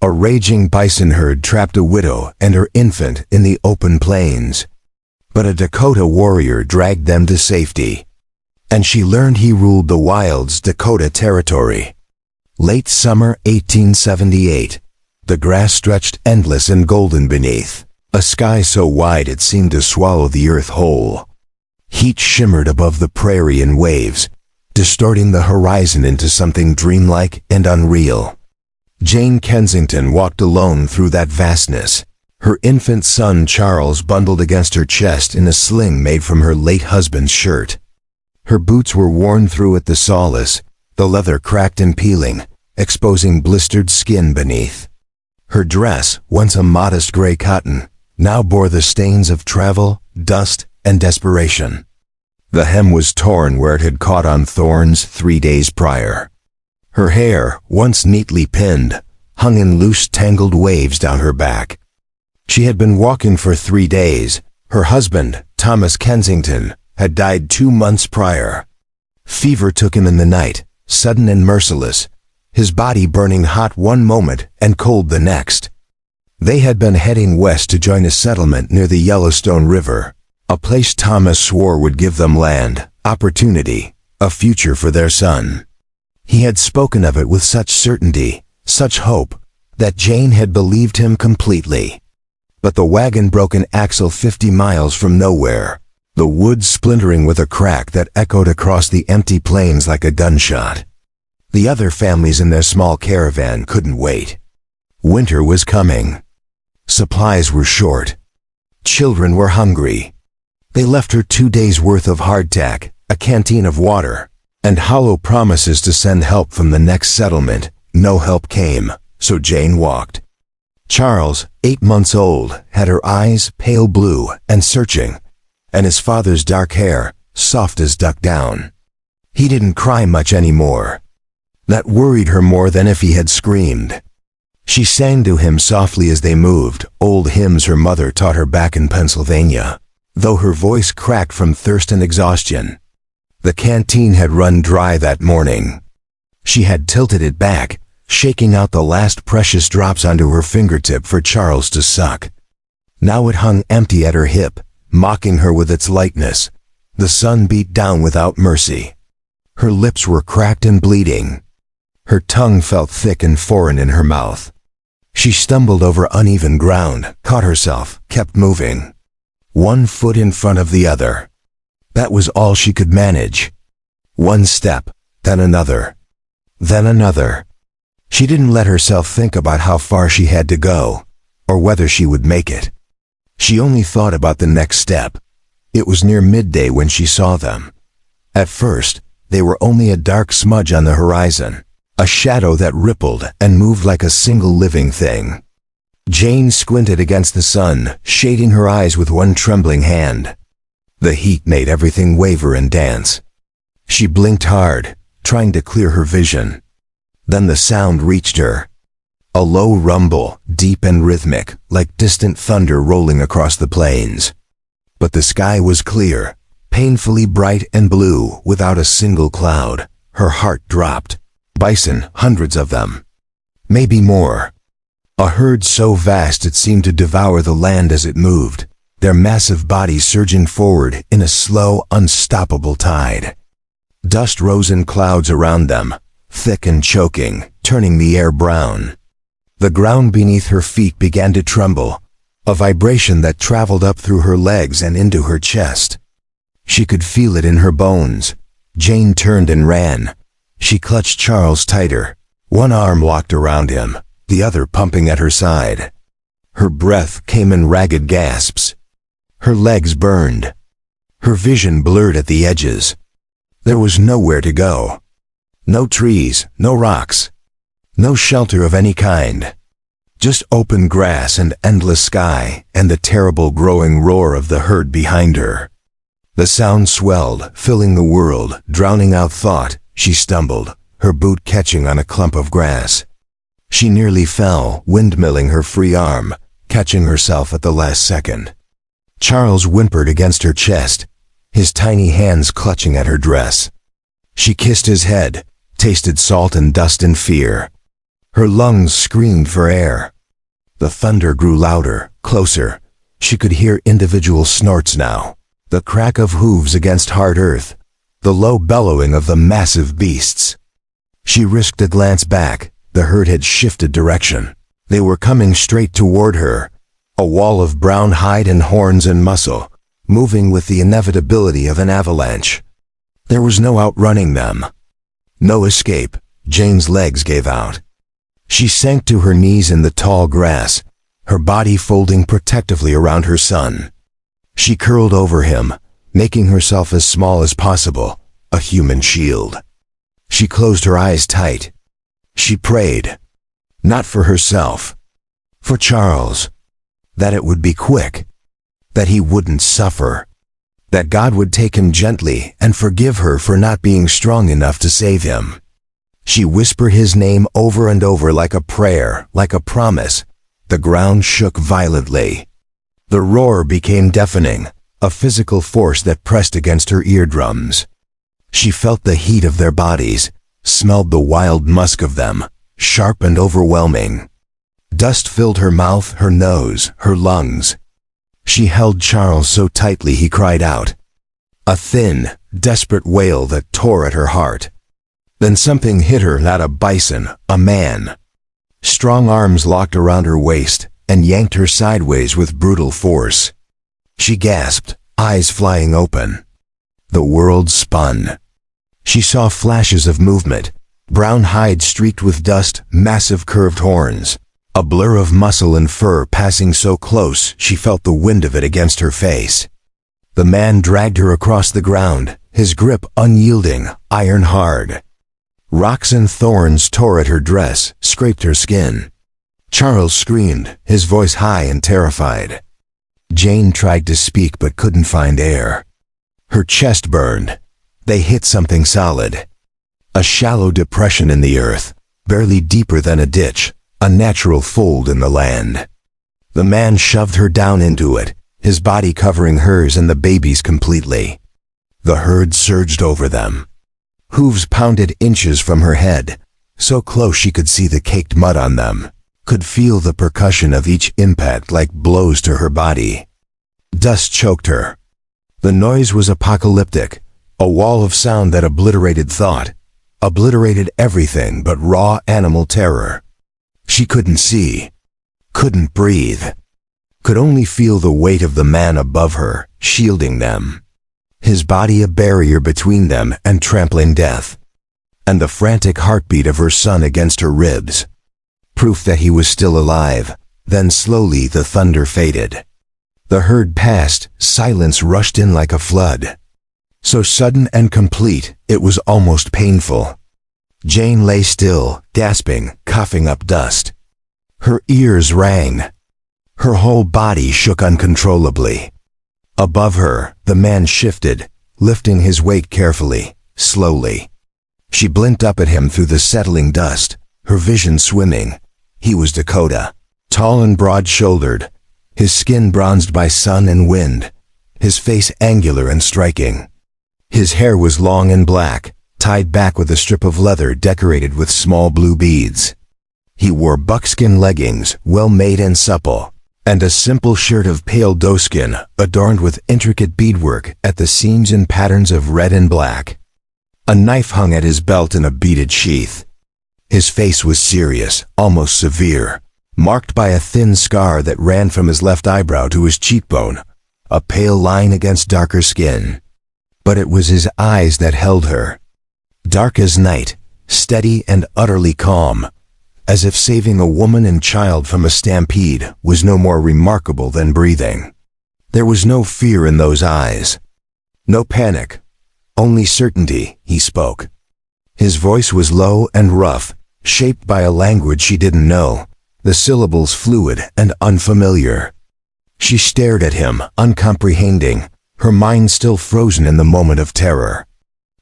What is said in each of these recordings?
A raging bison herd trapped a widow and her infant in the open plains. But a Dakota warrior dragged them to safety, and she learned he ruled the wildest Dakota territory. Late summer 1878. The grass stretched endless and golden beneath a sky so wide it seemed to swallow the earth whole. Heat shimmered above the prairie in waves, distorting the horizon into something dreamlike and unreal. Jane Kensington walked alone through that vastness, her infant son Charles bundled against her chest in a sling made from her late husband's shirt. Her boots were worn through at the soles, the leather cracked and peeling, exposing blistered skin beneath. Her dress, once a modest gray cotton, now bore the stains of travel, dust, and desperation. The hem was torn where it had caught on thorns 3 days prior. Her hair, once neatly pinned, hung in loose tangled waves down her back. She had been walking for 3 days. Her husband, Thomas Kensington, had died 2 months prior. Fever took him in the night, sudden and merciless, his body burning hot one moment and cold the next. They had been heading west to join a settlement near the Yellowstone River, a place Thomas swore would give them land, opportunity, a future for their son. He had spoken of it with such certainty, such hope, that Jane had believed him completely. But the wagon broke an axle 50 miles from nowhere, the wood splintering with a crack that echoed across the empty plains like a gunshot. The other families in their small caravan couldn't wait. Winter was coming. Supplies were short. Children were hungry. They left her 2 days' worth of hardtack, a canteen of water, and hollow promises to send help from the next settlement. No help came, so Jane walked. Charles, 8 months old, had her eyes pale blue and searching, and his father's dark hair, soft as duck down. He didn't cry much anymore. That worried her more than if he had screamed. She sang to him softly as they moved, old hymns her mother taught her back in Pennsylvania, though her voice cracked from thirst and exhaustion. The canteen had run dry that morning. She had tilted it back, shaking out the last precious drops onto her fingertip for Charles to suck. Now it hung empty at her hip, mocking her with its lightness. The sun beat down without mercy. Her lips were cracked and bleeding. Her tongue felt thick and foreign in her mouth. She stumbled over uneven ground, caught herself, kept moving. 1 foot in front of the other. That was all she could manage. 1 step, then another. Then another. She didn't let herself think about how far she had to go, or whether she would make it. She only thought about the next step. It was near midday when she saw them. At first, they were only a dark smudge on the horizon, a shadow that rippled and moved like a single living thing. Jane squinted against the sun, shading her eyes with one trembling hand. The heat made everything waver and dance. She blinked hard, trying to clear her vision. Then the sound reached her. A low rumble, deep and rhythmic, like distant thunder rolling across the plains. But the sky was clear, painfully bright and blue, without a single cloud. Her heart dropped. Bison, hundreds of them. Maybe more. A herd so vast it seemed to devour the land as it moved, their massive bodies surging forward in a slow, unstoppable tide. Dust rose in clouds around them, thick and choking, turning the air brown. The ground beneath her feet began to tremble, a vibration that traveled up through her legs and into her chest. She could feel it in her bones. Jane turned and ran. She clutched Charles tighter, one arm locked around him, the other pumping at her side. Her breath came in ragged gasps. Her legs burned. Her vision blurred at the edges. There was nowhere to go. No trees, no rocks, no shelter of any kind. Just open grass and endless sky and the terrible growing roar of the herd behind her. The sound swelled, filling the world, drowning out thought. She stumbled, her boot catching on a clump of grass. She nearly fell, windmilling her free arm, catching herself at the last second. Charles whimpered against her chest, his tiny hands clutching at her dress. She kissed his head, tasted salt and dust in fear. Her lungs screamed for air. The thunder grew louder, closer. She could hear individual snorts now. The crack of hooves against hard earth. The low bellowing of the massive beasts. She risked a glance back. The herd had shifted direction. They were coming straight toward her. A wall of brown hide and horns and muscle, moving with the inevitability of an avalanche. There was no outrunning them. No escape. Jane's legs gave out. She sank to her knees in the tall grass, her body folding protectively around her son. She curled over him, making herself as small as possible, a human shield. She closed her eyes tight. She prayed. Not for herself. For Charles. That it would be quick. That he wouldn't suffer. That God would take him gently and forgive her for not being strong enough to save him. She whispered his name over and over like a prayer, like a promise. The ground shook violently. The roar became deafening, a physical force that pressed against her eardrums. She felt the heat of their bodies, smelled the wild musk of them, sharp and overwhelming. Dust filled her mouth, her nose, her lungs. She held Charles so tightly he cried out. A thin, desperate wail that tore at her heart. Then something hit her, not a bison, a man. Strong arms locked around her waist and yanked her sideways with brutal force. She gasped, eyes flying open. The world spun. She saw flashes of movement, brown hide streaked with dust, massive curved horns, a blur of muscle and fur passing so close she felt the wind of it against her face. The man dragged her across the ground, his grip unyielding, iron hard. Rocks and thorns tore at her dress, scraped her skin. Charles screamed, his voice high and terrified. Jane tried to speak but couldn't find air. Her chest burned. They hit something solid. A shallow depression in the earth, barely deeper than a ditch, a natural fold in the land. The man shoved her down into it, his body covering hers and the baby's completely. The herd surged over them. Hooves pounded inches from her head, so close she could see the caked mud on them, could feel the percussion of each impact like blows to her body. Dust choked her. The noise was apocalyptic, a wall of sound that obliterated thought, obliterated everything but raw animal terror. She couldn't see, couldn't breathe, could only feel the weight of the man above her, shielding them. His body a barrier between them and trampling death. And the frantic heartbeat of her son against her ribs. Proof that he was still alive. Then slowly the thunder faded. The herd passed, silence rushed in like a flood. So sudden and complete, it was almost painful. Jane lay still, gasping, coughing up dust. Her ears rang. Her whole body shook uncontrollably. Above her, the man shifted, lifting his weight carefully, slowly. She blinked up at him through the settling dust, her vision swimming. He was Dakota, tall and broad-shouldered, his skin bronzed by sun and wind, his face angular and striking. His hair was long and black, tied back with a strip of leather decorated with small blue beads. He wore buckskin leggings, well-made and supple, and a simple shirt of pale doeskin adorned with intricate beadwork at the seams in patterns of red and black. A knife hung at his belt in a beaded sheath. His face was serious, almost severe, marked by a thin scar that ran from his left eyebrow to his cheekbone, a pale line against darker skin. But it was his eyes that held her. Dark as night, steady and utterly calm, as if saving a woman and child from a stampede was no more remarkable than breathing. There was no fear in those eyes. No panic. Only certainty, he spoke. His voice was low and rough, shaped by a language she didn't know, the syllables fluid and unfamiliar. She stared at him, uncomprehending, her mind still frozen in the moment of terror.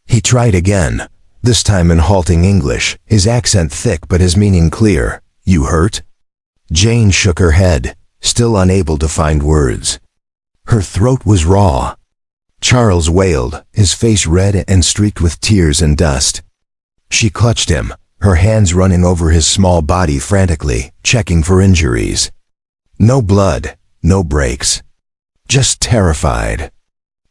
He tried again, this time in halting English, his accent thick but his meaning clear. You hurt? Jane shook her head, still unable to find words. Her throat was raw. Charles wailed, his face red and streaked with tears and dust. She clutched him, her hands running over his small body frantically, checking for injuries. No blood, no breaks. Just terrified.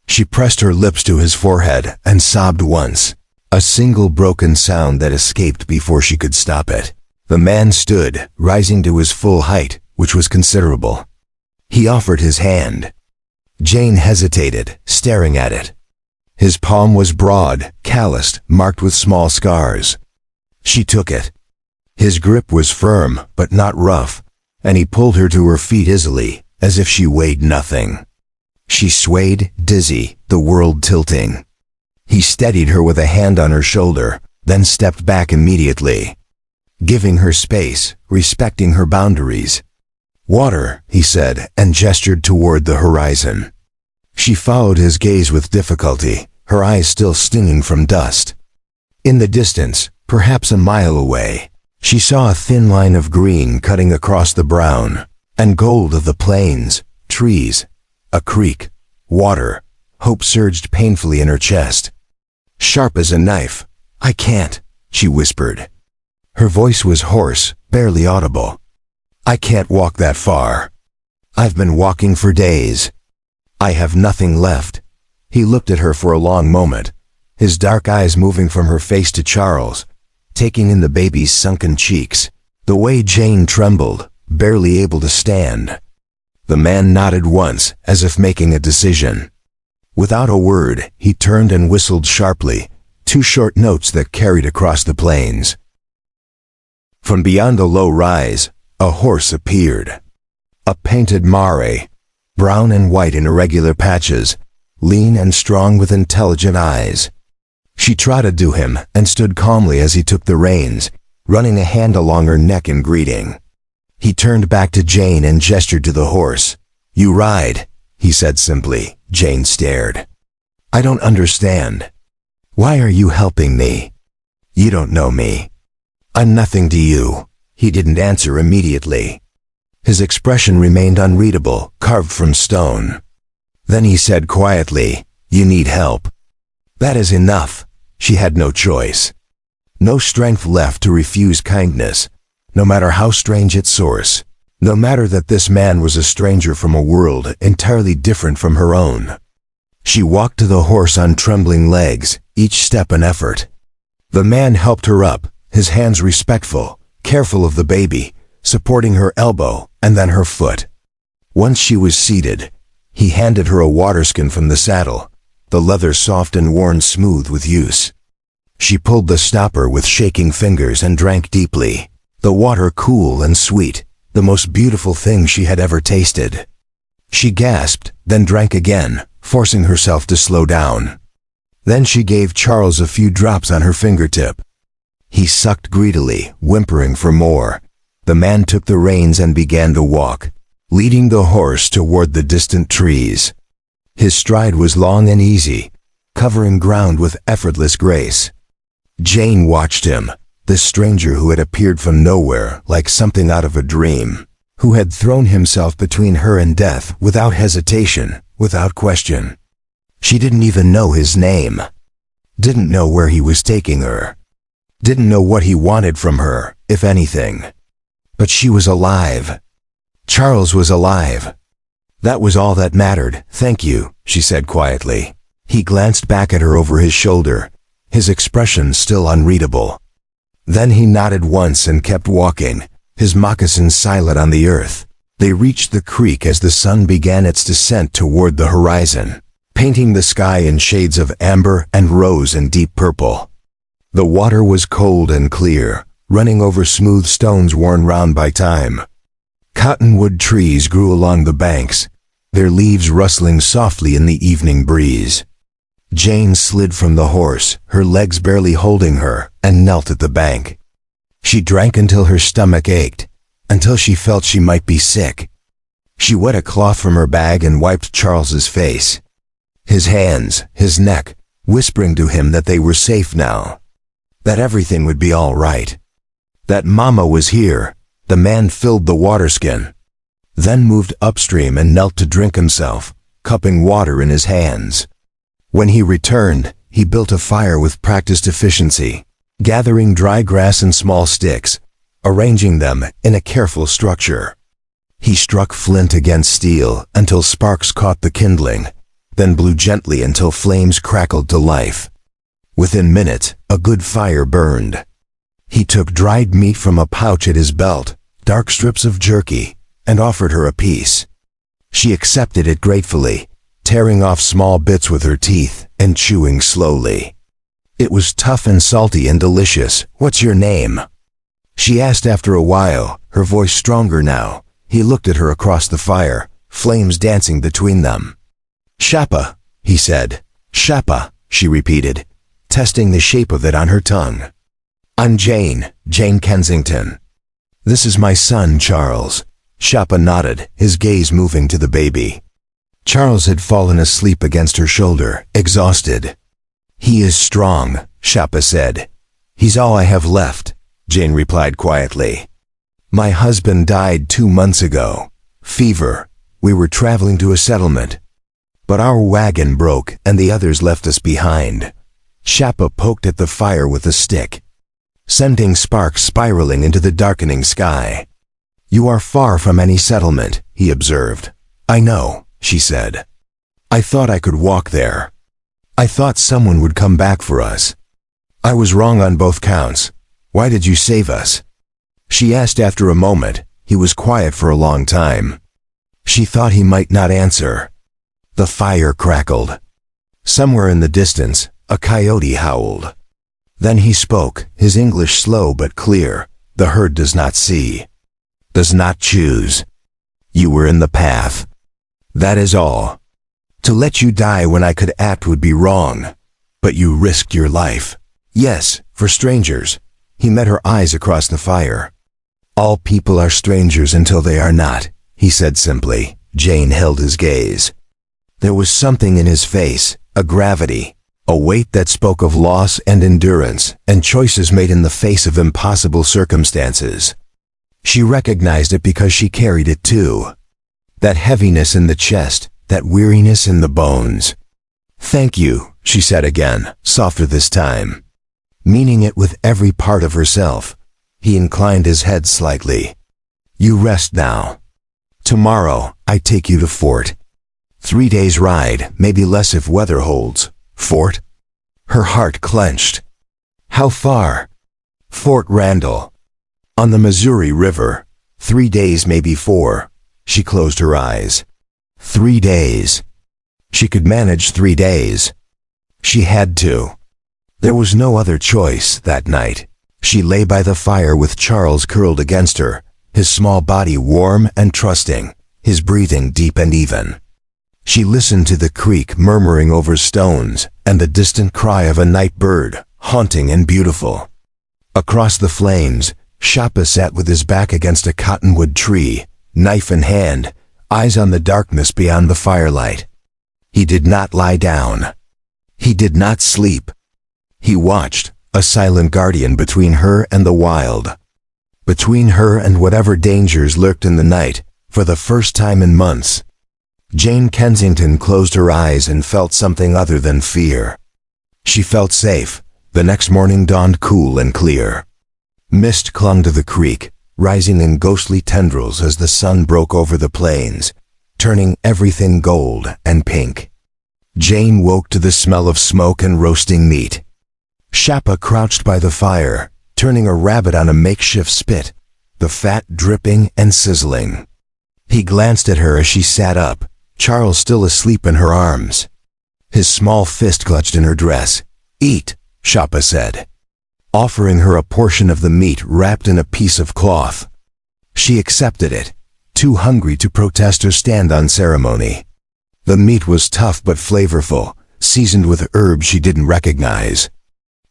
She pressed her lips to his forehead and sobbed once, a single broken sound that escaped before she could stop it. The man stood, rising to his full height, which was considerable. He offered his hand. Jane hesitated, staring at it. His palm was broad, calloused, marked with small scars. She took it. His grip was firm, but not rough, and he pulled her to her feet easily, as if she weighed nothing. She swayed, dizzy, the world tilting. He steadied her with a hand on her shoulder, then stepped back immediately, giving her space, respecting her boundaries. "Water," he said, and gestured toward the horizon. She followed his gaze with difficulty, her eyes still stinging from dust. In the distance, perhaps a mile away, she saw a thin line of green cutting across the brown and gold of the plains, trees, a creek, water. Hope surged painfully in her chest. "Sharp as a knife. I can't," she whispered. Her voice was hoarse, barely audible. "I can't walk that far. I've been walking for days. I have nothing left." He looked at her for a long moment, his dark eyes moving from her face to Charles, taking in the baby's sunken cheeks, the way Jane trembled, barely able to stand. The man nodded once, as if making a decision. Without a word, he turned and whistled sharply, 2 short notes that carried across the plains. From beyond the low rise, a horse appeared. A painted mare, brown and white in irregular patches, lean and strong with intelligent eyes. She trotted to him and stood calmly as he took the reins, running a hand along her neck in greeting. He turned back to Jane and gestured to the horse. "You ride," he said simply. Jane stared. "I don't understand. Why are you helping me? You don't know me. I'm nothing to you." He didn't answer immediately. His expression remained unreadable, carved from stone. Then he said quietly, "You need help." "That is enough." She had no choice. No strength left to refuse kindness, no matter how strange its source, no matter that this man was a stranger from a world entirely different from her own. She walked to the horse on trembling legs, each step an effort. The man helped her up, his hands respectful, careful of the baby, supporting her elbow and then her foot. Once she was seated, he handed her a waterskin from the saddle, the leather soft and worn smooth with use. She pulled the stopper with shaking fingers and drank deeply, the water cool and sweet, the most beautiful thing she had ever tasted. She gasped, then drank again, forcing herself to slow down. Then she gave Charles a few drops on her fingertip. He sucked greedily, whimpering for more. The man took the reins and began to walk, leading the horse toward the distant trees. His stride was long and easy, covering ground with effortless grace. Jane watched him, this stranger who had appeared from nowhere like something out of a dream, who had thrown himself between her and death without hesitation, without question. She didn't even know his name, didn't know where he was taking her, didn't know what he wanted from her, if anything. But she was alive. Charles was alive. That was all that mattered. "Thank you," she said quietly. He glanced back at her over his shoulder, his expression still unreadable. Then he nodded once and kept walking, his moccasins silent on the earth. They reached the creek as the sun began its descent toward the horizon, painting the sky in shades of amber and rose and deep purple. The water was cold and clear, running over smooth stones worn round by time. Cottonwood trees grew along the banks, their leaves rustling softly in the evening breeze. Jane slid from the horse, her legs barely holding her, and knelt at the bank. She drank until her stomach ached, until she felt she might be sick. She wet a cloth from her bag and wiped Charles's face, his hands, his neck, whispering to him that they were safe now, that everything would be all right, that Mama was here. The man filled the waterskin, then moved upstream and knelt to drink himself, cupping water in his hands. When he returned, he built a fire with practiced efficiency, gathering dry grass and small sticks, arranging them in a careful structure. He struck flint against steel until sparks caught the kindling, then blew gently until flames crackled to life. Within minutes, a good fire burned. He took dried meat from a pouch at his belt, dark strips of jerky, and offered her a piece. She accepted it gratefully, tearing off small bits with her teeth and chewing slowly. It was tough and salty and delicious. "What's your name?" she asked after a while, her voice stronger now. He looked at her across the fire, flames dancing between them. "Shapa," he said. "Shapa," she repeated, testing the shape of it on her tongue. "I'm Jane Kensington. This is my son, Charles." Shapa nodded, his gaze moving to the baby. Charles had fallen asleep against her shoulder, exhausted. "He is strong," Shapa said. "He's all I have left," Jane replied quietly. "My husband died 2 months ago. Fever. We were traveling to a settlement. But our wagon broke and the others left us behind." Shapa poked at the fire with a stick, sending sparks spiraling into the darkening sky. "You are far from any settlement," he observed. "I know," she said. "I thought I could walk there. I thought someone would come back for us. I was wrong on both counts. Why did you save us?" she asked after a moment. He was quiet for a long time. She thought he might not answer. The fire crackled. Somewhere in the distance, a coyote howled. Then he spoke, his English slow but clear. "The herd does not see, does not choose. You were in the path. That is all. To let you die when I could act would be wrong. But you risked your life. Yes, for strangers." He met her eyes across the fire. "All people are strangers until they are not," he said simply. Jane held his gaze. There was something in his face, a gravity, a weight that spoke of loss and endurance, and choices made in the face of impossible circumstances. She recognized it because she carried it too. That heaviness in the chest, that weariness in the bones. "Thank you," she said again, softer this time, meaning it with every part of herself. He inclined his head slightly. "You rest now. Tomorrow, I take you to Fort. 3 days' ride, maybe less if weather holds." "Fort?" Her heart clenched. "How far?" "Fort Randall. On the Missouri River. 3 days, maybe 4. She closed her eyes. 3 days. She could manage 3 days. She had to. There was no other choice that night. She lay by the fire with Charles curled against her, his small body warm and trusting, his breathing deep and even. She listened to the creek murmuring over stones and the distant cry of a night bird, haunting and beautiful. Across the flames, Shapa sat with his back against a cottonwood tree, knife in hand, eyes on the darkness beyond the firelight. He did not lie down. He did not sleep. He watched, a silent guardian between her and the wild. Between her and whatever dangers lurked in the night, for the first time in months. Jane Kensington closed her eyes and felt something other than fear. She felt safe. The next morning dawned cool and clear. Mist clung to the creek, rising in ghostly tendrils as the sun broke over the plains, turning everything gold and pink. Jane woke to the smell of smoke and roasting meat. Shapa crouched by the fire, turning a rabbit on a makeshift spit, the fat dripping and sizzling. He glanced at her as she sat up, Charles still asleep in her arms. His small fist clutched in her dress. "Eat," Shapa said, offering her a portion of the meat wrapped in a piece of cloth. She accepted it, too hungry to protest or stand on ceremony. The meat was tough but flavorful, seasoned with herbs she didn't recognize.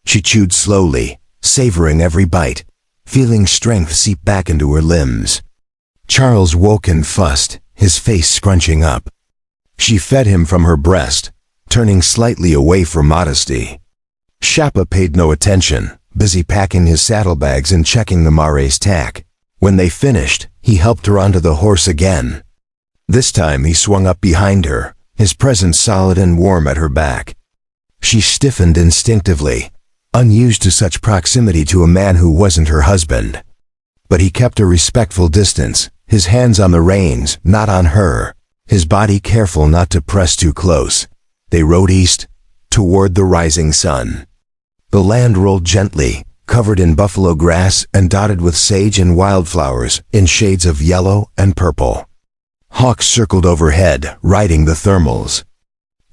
She chewed slowly, savoring every bite, feeling strength seep back into her limbs. Charles woke and fussed, his face scrunching up. She fed him from her breast, turning slightly away for modesty. Shapa paid no attention, busy packing his saddlebags and checking the mare's tack. When they finished, he helped her onto the horse again. This time he swung up behind her, his presence solid and warm at her back. She stiffened instinctively. unused to such proximity to a man who wasn't her husband. But he kept a respectful distance, his hands on the reins, not on her, his body careful not to press too close. They rode east, toward the rising sun. The land rolled gently, covered in buffalo grass and dotted with sage and wildflowers in shades of yellow and purple. Hawks circled overhead, riding the thermals.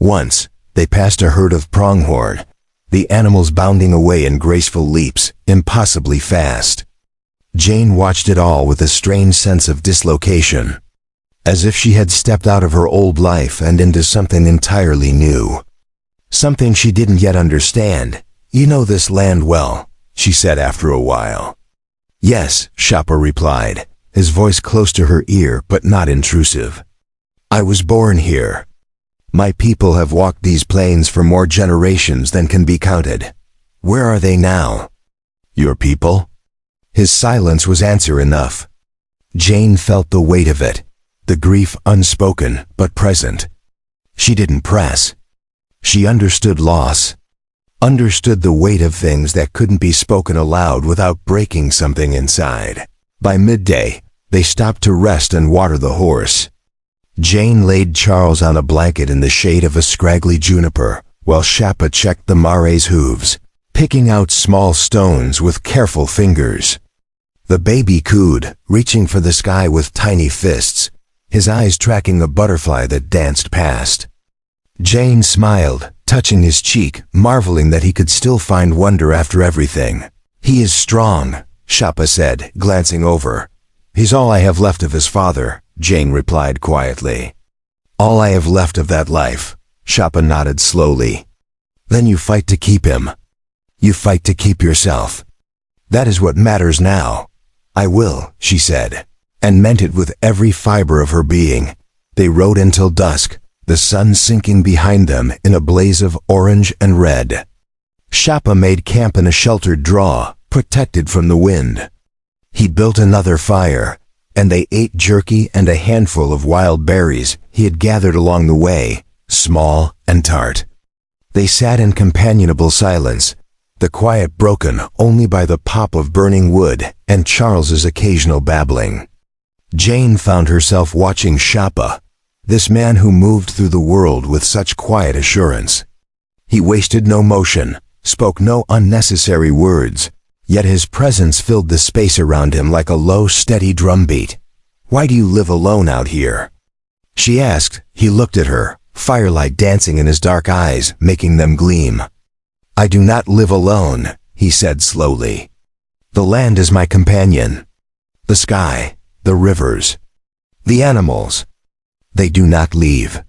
Once, they passed a herd of pronghorn, the animals bounding away in graceful leaps, impossibly fast. Jane watched it all with a strange sense of dislocation, as if she had stepped out of her old life and into something entirely new. Something she didn't yet understand. "You know this land well," she said after a while. "Yes," Shapa replied, his voice close to her ear but not intrusive. "I was born here. My people have walked these plains for more generations than can be counted. Where are they now?" "Your people?" His silence was answer enough. Jane felt the weight of it, the grief unspoken but present. She didn't press. She understood loss, understood the weight of things that couldn't be spoken aloud without breaking something inside. By midday, they stopped to rest and water the horse. Jane laid Charles on a blanket in the shade of a scraggly juniper, while Shapa checked the mare's hooves, picking out small stones with careful fingers. The baby cooed, reaching for the sky with tiny fists, his eyes tracking a butterfly that danced past. Jane smiled, touching his cheek, marveling that he could still find wonder after everything. "He is strong," Shapa said, glancing over. "He's all I have left of his father," Jane replied quietly. "All I have left of that life," Shapa nodded slowly. "Then you fight to keep him. You fight to keep yourself. That is what matters now." "I will," she said, and meant it with every fiber of her being. They rode until dusk, the sun sinking behind them in a blaze of orange and red. Shapa made camp in a sheltered draw, protected from the wind. He built another fire, and they ate jerky and a handful of wild berries he had gathered along the way, small and tart. They sat in companionable silence, the quiet broken only by the pop of burning wood and Charles's occasional babbling. Jane found herself watching Shapa, this man who moved through the world with such quiet assurance. He wasted no motion, spoke no unnecessary words, yet his presence filled the space around him like a low, steady drumbeat. "Why do you live alone out here?" she asked. He looked at her, firelight dancing in his dark eyes, making them gleam. "I do not live alone," he said slowly. "The land is my companion. The sky, the rivers, the animals. They do not leave.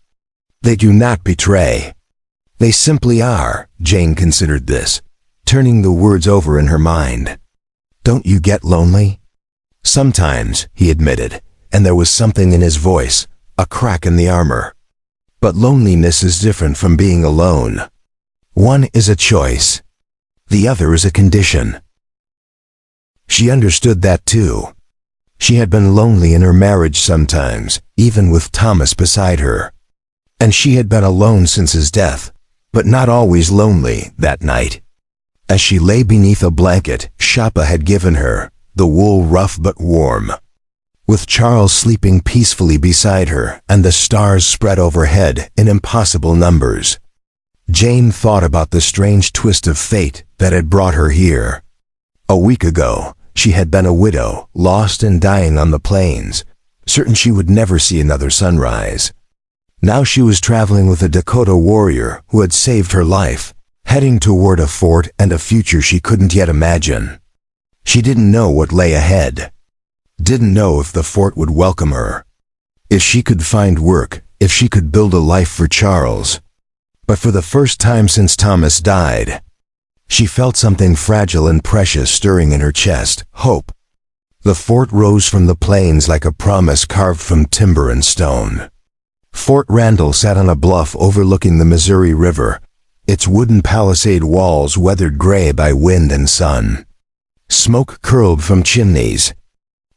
They do not betray. They simply are." Jane considered this, turning the words over in her mind. "Don't you get lonely?" "Sometimes," he admitted, and there was something in his voice, a crack in the armor. "But loneliness is different from being alone. One is a choice. The other is a condition." She understood that too. She had been lonely in her marriage sometimes, even with Thomas beside her. And she had been alone since his death, but not always lonely that night. As she lay beneath a blanket Shapa had given her, the wool rough but warm, with Charles sleeping peacefully beside her and the stars spread overhead in impossible numbers, Jane thought about the strange twist of fate that had brought her here. A week ago, she had been a widow, lost and dying on the plains, certain she would never see another sunrise. Now she was traveling with a Dakota warrior who had saved her life, heading toward a fort and a future she couldn't yet imagine. She didn't know what lay ahead. Didn't know if the fort would welcome her, if she could find work, if she could build a life for Charles. But for the first time since Thomas died, she felt something fragile and precious stirring in her chest, hope. The fort rose from the plains like a promise carved from timber and stone. Fort Randall sat on a bluff overlooking the Missouri River, its wooden palisade walls weathered gray by wind and sun. Smoke curled from chimneys.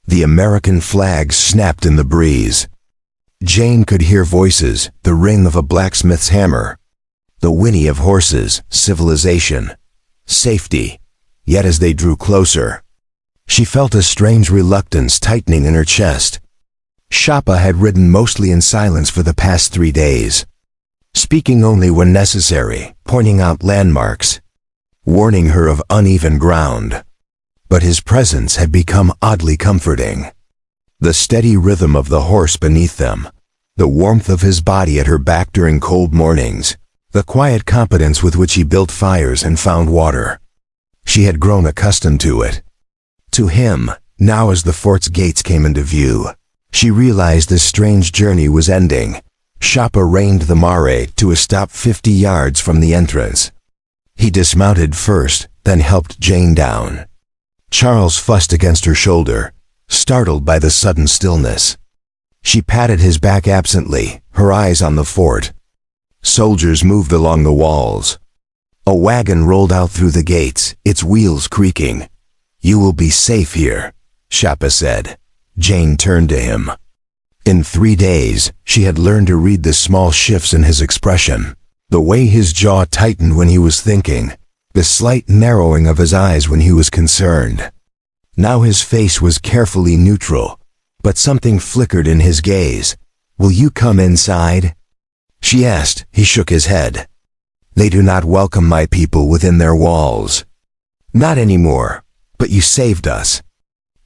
The American flag snapped in the breeze. Jane could hear voices, the ring of a blacksmith's hammer, the whinny of horses, civilization. safety. Yet as they drew closer, she felt a strange reluctance tightening in her chest. Shapa had ridden mostly in silence for the past 3 days, speaking only when necessary, pointing out landmarks, warning her of uneven ground. But his presence had become oddly comforting. The steady rhythm of the horse beneath them, the warmth of his body at her back during cold mornings, the quiet competence with which he built fires and found water. She had grown accustomed to it. To him, now as the fort's gates came into view, she realized this strange journey was ending. Shapa reined the mare to a stop 50 yards from the entrance. He dismounted first, then helped Jane down. Charles fussed against her shoulder, startled by the sudden stillness. She patted his back absently, her eyes on the fort. Soldiers moved along the walls. A wagon rolled out through the gates, its wheels creaking. "You will be safe here," Shapa said. Jane turned to him. In 3 days, she had learned to read the small shifts in his expression, the way his jaw tightened when he was thinking, the slight narrowing of his eyes when he was concerned. Now his face was carefully neutral, but something flickered in his gaze. "Will you come inside?" she asked. He shook his head. "They do not welcome my people within their walls." "Not anymore, but you saved us."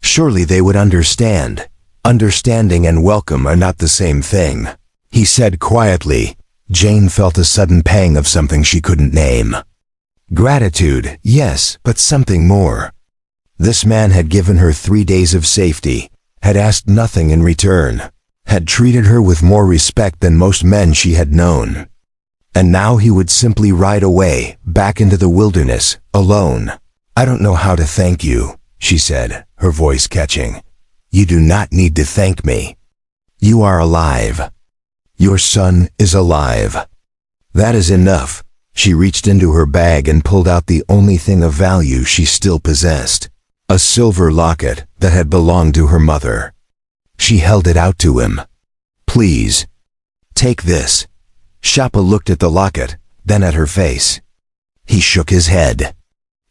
Surely they would understand. Understanding and welcome are not the same thing, he said quietly. Jane felt a sudden pang of something she couldn't name. Gratitude, yes, but something more. This man had given her 3 days of safety, had asked nothing in return, had treated her with more respect than most men she had known. And now he would simply ride away, back into the wilderness, alone. "I don't know how to thank you," she said, her voice catching. "You do not need to thank me. You are alive. Your son is alive. That is enough." She reached into her bag and pulled out the only thing of value she still possessed, a silver locket that had belonged to her mother. She held it out to him. "Please, take this." Shapa looked at the locket, then at her face. He shook his head.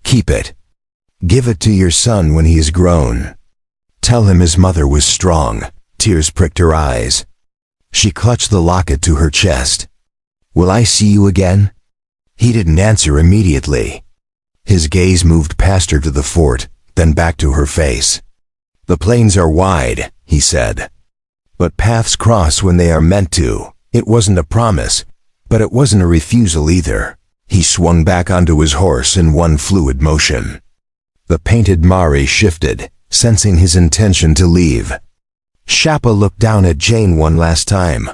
"Keep it. Give it to your son when he is grown. Tell him his mother was strong." Tears pricked her eyes. She clutched the locket to her chest. "Will I see you again?" He didn't answer immediately. His gaze moved past her to the fort, then back to her face. "The plains are wide," he said. "But paths cross when they are meant to." It wasn't a promise, but it wasn't a refusal either. He swung back onto his horse in one fluid motion. The painted mare shifted, sensing his intention to leave. Shapa looked down at Jane one last time.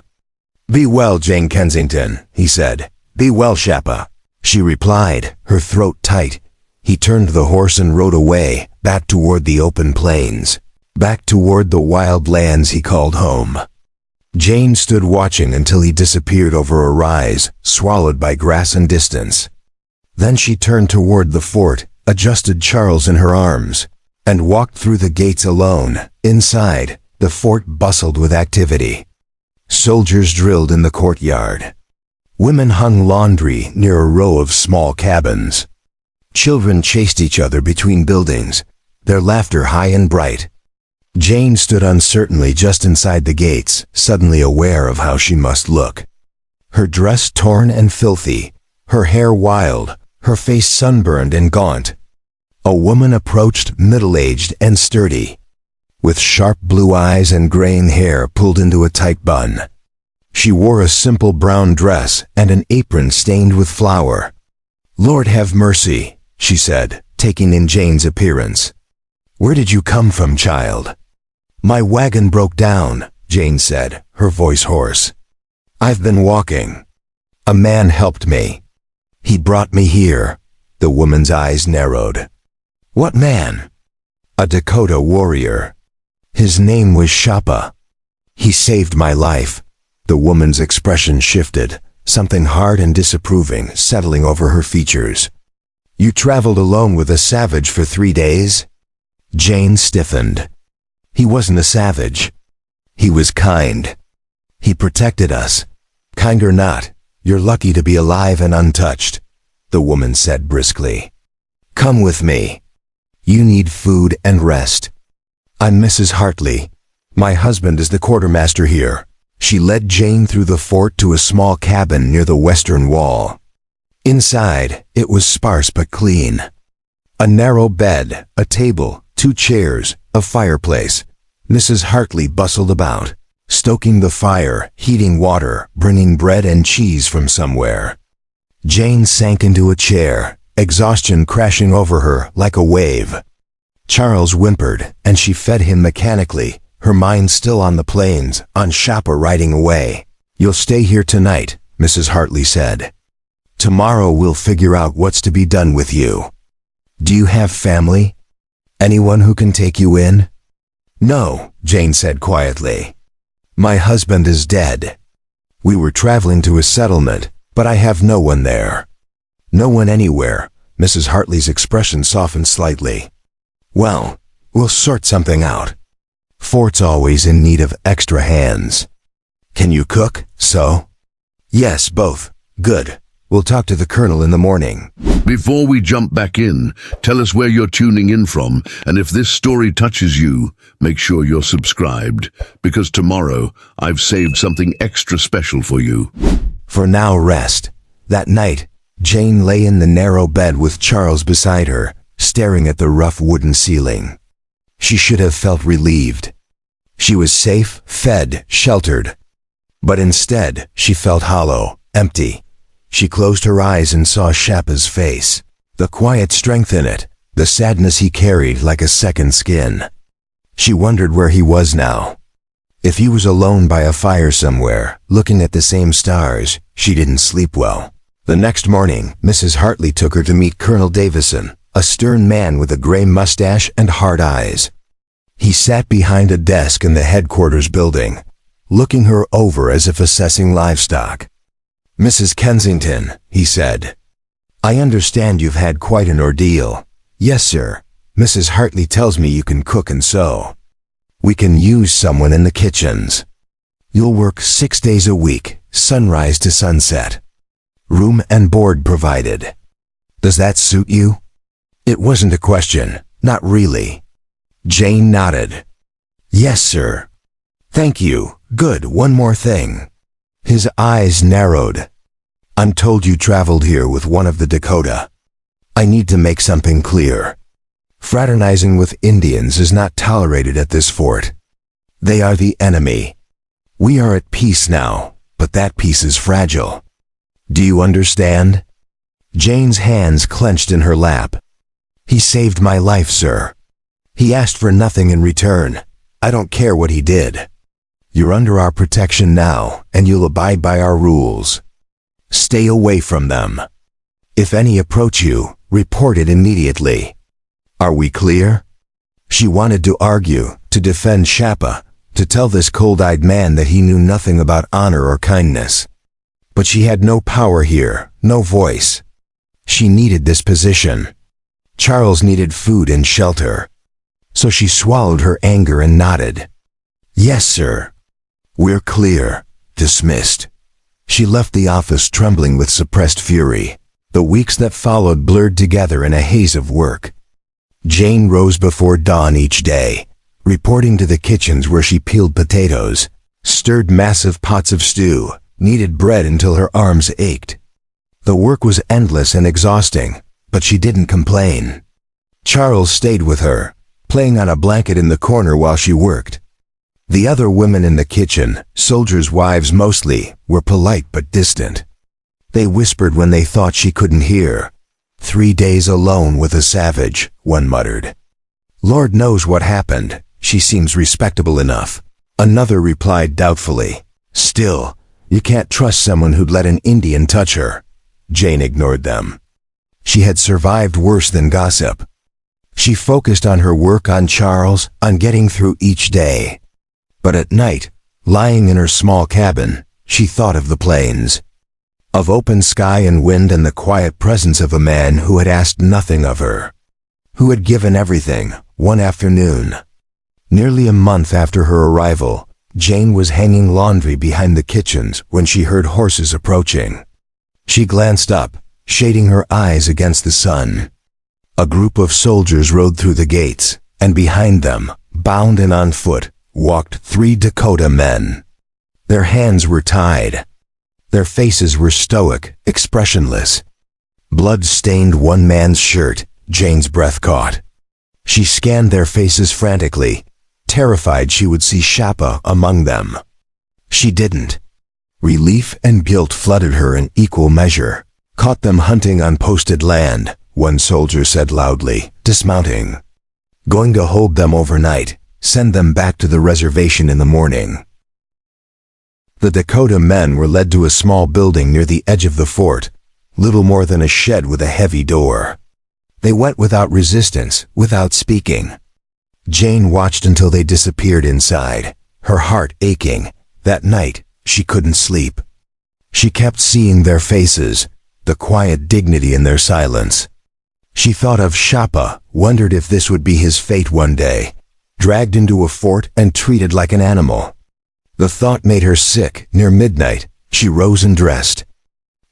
"Be well, Jane Kensington," he said. "Be well, Shapa." She replied, her throat tight. He turned the horse and rode away, back toward the open plains, back toward the wild lands he called home. Jane stood watching until he disappeared over a rise, swallowed by grass and distance. Then she turned toward the fort, adjusted Charles in her arms, and walked through the gates alone. Inside, the fort bustled with activity. Soldiers drilled in the courtyard. Women hung laundry near a row of small cabins. Children chased each other between buildings, their laughter high and bright. Jane stood uncertainly just inside the gates, suddenly aware of how she must look. Her dress torn and filthy, her hair wild, her face sunburned and gaunt. A woman approached, middle-aged and sturdy, with sharp blue eyes and graying hair pulled into a tight bun. She wore a simple brown dress and an apron stained with flour. "Lord have mercy," she said, taking in Jane's appearance. "Where did you come from, child?" "My wagon broke down," Jane said, her voice hoarse. "I've been walking. A man helped me. He brought me here." The woman's eyes narrowed. "What man?" "A Dakota warrior. His name was Shapa. He saved my life." The woman's expression shifted, something hard and disapproving settling over her features. "You traveled alone with a savage for 3 days?" Jane stiffened. "He wasn't a savage. He was kind. He protected us. Kind or not, you're lucky to be alive and untouched," the woman said briskly. Come with me. You need food and rest. I'm Mrs. Hartley. My husband is the quartermaster here." She led Jane through the fort to a small cabin near the western wall. Inside, it was sparse but clean. A narrow bed, a table, 2 chairs, a fireplace. Mrs. Hartley bustled about, stoking the fire, heating water, bringing bread and cheese from somewhere. Jane sank into a chair, exhaustion crashing over her like a wave. Charles whimpered, and she fed him mechanically, her mind still on the plains, on Shapa riding away. "You'll stay here tonight," Mrs. Hartley said. "Tomorrow we'll figure out what's to be done with you. Do you have family? Anyone who can take you in?" "No," Jane said quietly. "My husband is dead. We were traveling to a settlement, but I have no one there." "No one anywhere." Mrs. Hartley's expression softened slightly. "Well, we'll sort something out. Fort's always in need of extra hands. Can you cook, so?" "Yes, both. Good. We'll talk to the colonel in the morning." Before we jump back in, tell us where you're tuning in from, and if this story touches you, make sure you're subscribed, because tomorrow I've saved something extra special for you. For now, rest. That night, Jane lay in the narrow bed with Charles beside her, staring at the rough wooden ceiling. She should have felt relieved. She was safe, fed, sheltered. But instead, she felt hollow, empty. She closed her eyes and saw Shapa's face, the quiet strength in it, the sadness he carried like a second skin. She wondered where he was now. If he was alone by a fire somewhere, looking at the same stars, she didn't sleep well. The next morning, Mrs. Hartley took her to meet Colonel Davison, a stern man with a gray mustache and hard eyes. He sat behind a desk in the headquarters building, looking her over as if assessing livestock. "Mrs. Kensington," he said, "I understand you've had quite an ordeal." "Yes, sir. Mrs. Hartley tells me you can cook and sew. We can use someone in the kitchens. You'll work 6 days a week, sunrise to sunset. Room and board provided. Does that suit you?" It wasn't a question, not really. Jane nodded. "Yes, sir." "Thank you. Good, one more thing." His eyes narrowed. "I'm told you traveled here with one of the Dakota. I need to make something clear. Fraternizing with Indians is not tolerated at this fort. They are the enemy. We are at peace now, but that peace is fragile. Do you understand?" Jane's hands clenched in her lap. "He saved my life, sir. He asked for nothing in return. I don't care what he did. You're under our protection now, and you'll abide by our rules. Stay away from them. If any approach you, report it immediately. Are we clear?" She wanted to argue, to defend Shapa, to tell this cold-eyed man that he knew nothing about honor or kindness. But she had no power here, no voice. She needed this position. Charles needed food and shelter. So she swallowed her anger and nodded. "Yes, sir. We're clear. Dismissed." She left the office trembling with suppressed fury. The weeks that followed blurred together in a haze of work. Jane rose before dawn each day, reporting to the kitchens where she peeled potatoes, stirred massive pots of stew, kneaded bread until her arms ached. The work was endless and exhausting, but she didn't complain. Charles stayed with her, playing on a blanket in the corner while she worked. The other women in the kitchen, soldiers' wives mostly, were polite but distant. They whispered when they thought she couldn't hear. 3 days alone with a savage, one muttered. "Lord knows what happened. She seems respectable enough." Another replied doubtfully. "Still, you can't trust someone who'd let an Indian touch her." Jane ignored them. She had survived worse than gossip. She focused on her work, on Charles, on getting through each day. But at night, lying in her small cabin, she thought of the plains. Of open sky and wind and the quiet presence of a man who had asked nothing of her. Who had given everything, one afternoon. Nearly a month after her arrival, Jane was hanging laundry behind the kitchens when she heard horses approaching. She glanced up, shading her eyes against the sun. A group of soldiers rode through the gates, and behind them, bound and on foot, walked 3 Dakota men. Their hands were tied. Their faces were stoic, expressionless. Blood stained one man's shirt. Jane's breath caught. She scanned their faces frantically, terrified she would see Shappa among them. She didn't. Relief and guilt flooded her in equal measure. Caught them hunting on posted land, one soldier said loudly, dismounting. Going to hold them overnight, send them back to the reservation in the morning. The Dakota men were led to a small building near the edge of the fort, little more than a shed with a heavy door. They went without resistance, without speaking. Jane watched until they disappeared inside, her heart aching. That night, she couldn't sleep. She kept seeing their faces, the quiet dignity in their silence. She thought of Shappa, wondered if this would be his fate one day, dragged into a fort and treated like an animal. The thought made her sick. Near midnight, she rose and dressed.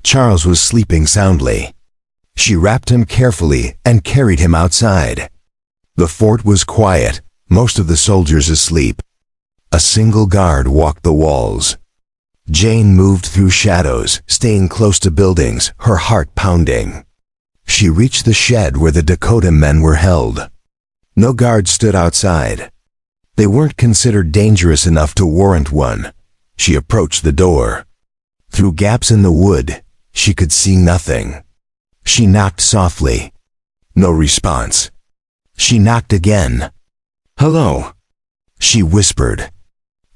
Charles was sleeping soundly. She wrapped him carefully and carried him outside. The fort was quiet, most of the soldiers asleep. A single guard walked the walls. Jane moved through shadows, staying close to buildings, her heart pounding. She reached the shed where the Dakota men were held. No guards stood outside. They weren't considered dangerous enough to warrant one. She approached the door. Through gaps in the wood, she could see nothing. She knocked softly. No response. She knocked again. "Hello," she whispered.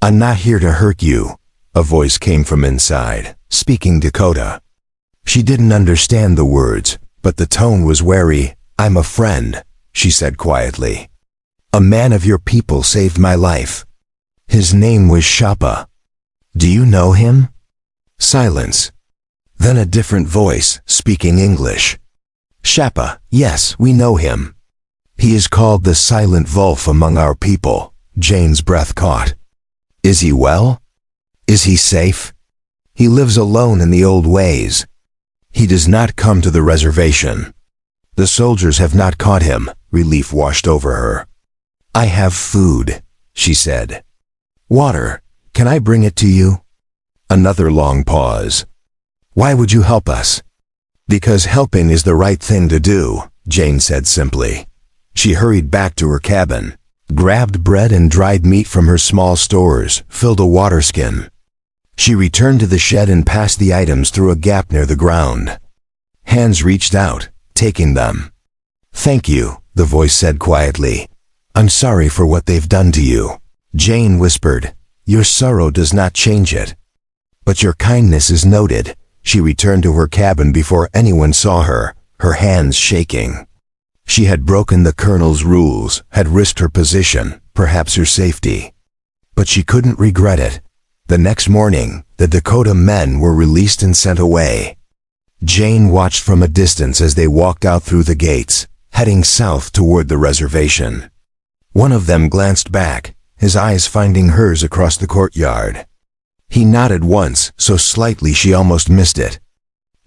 "I'm not here to hurt you," a voice came from inside, speaking Dakota. She didn't understand the words, but the tone was wary. "I'm a friend," she said quietly. "A man of your people saved my life. His name was Shappa. Do you know him?" Silence. Then a different voice, speaking English. "Shappa, yes, we know him. He is called the Silent Wolf among our people." Jane's breath caught. "Is he well? Is he safe? He lives alone in the old ways. He does not come to the reservation. The soldiers have not caught him." Relief washed over her. "I have food," she said. "Water, can I bring it to you?" Another long pause. "Why would you help us?" "Because helping is the right thing to do," Jane said simply. She hurried back to her cabin, grabbed bread and dried meat from her small stores, filled a water skin. She returned to the shed and passed the items through a gap near the ground. Hands reached out, taking them. "Thank you," the voice said quietly. "I'm sorry for what they've done to you." Jane whispered, "Your sorrow does not change it. But your kindness is noted." She returned to her cabin before anyone saw her, her hands shaking. She had broken the colonel's rules, had risked her position, perhaps her safety. But she couldn't regret it. The next morning, the Dakota men were released and sent away. Jane watched from a distance as they walked out through the gates, heading south toward the reservation. One of them glanced back, his eyes finding hers across the courtyard. He nodded once, so slightly she almost missed it.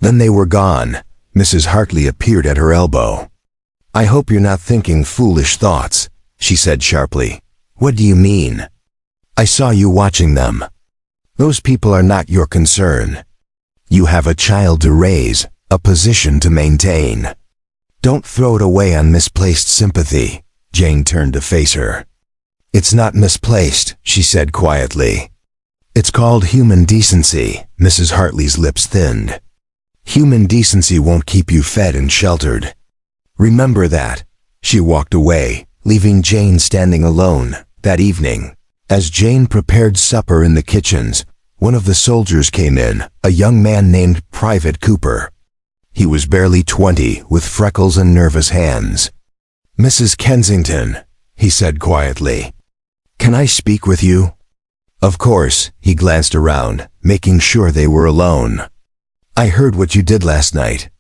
Then they were gone. Mrs. Hartley appeared at her elbow. "I hope you're not thinking foolish thoughts," she said sharply. "What do you mean?" "I saw you watching them. Those people are not your concern. You have a child to raise, a position to maintain. Don't throw it away on misplaced sympathy." Jane turned to face her. "It's not misplaced," she said quietly. "It's called human decency." Mrs. Hartley's lips thinned. "Human decency won't keep you fed and sheltered. Remember that." She walked away, leaving Jane standing alone. That evening, as Jane prepared supper in the kitchens, one of the soldiers came in, a young man named Private Cooper. He was barely 20, with freckles and nervous hands. "Mrs. Kensington," he said quietly. "Can I speak with you?" "Of course." He glanced around, making sure they were alone. "I heard what you did last night.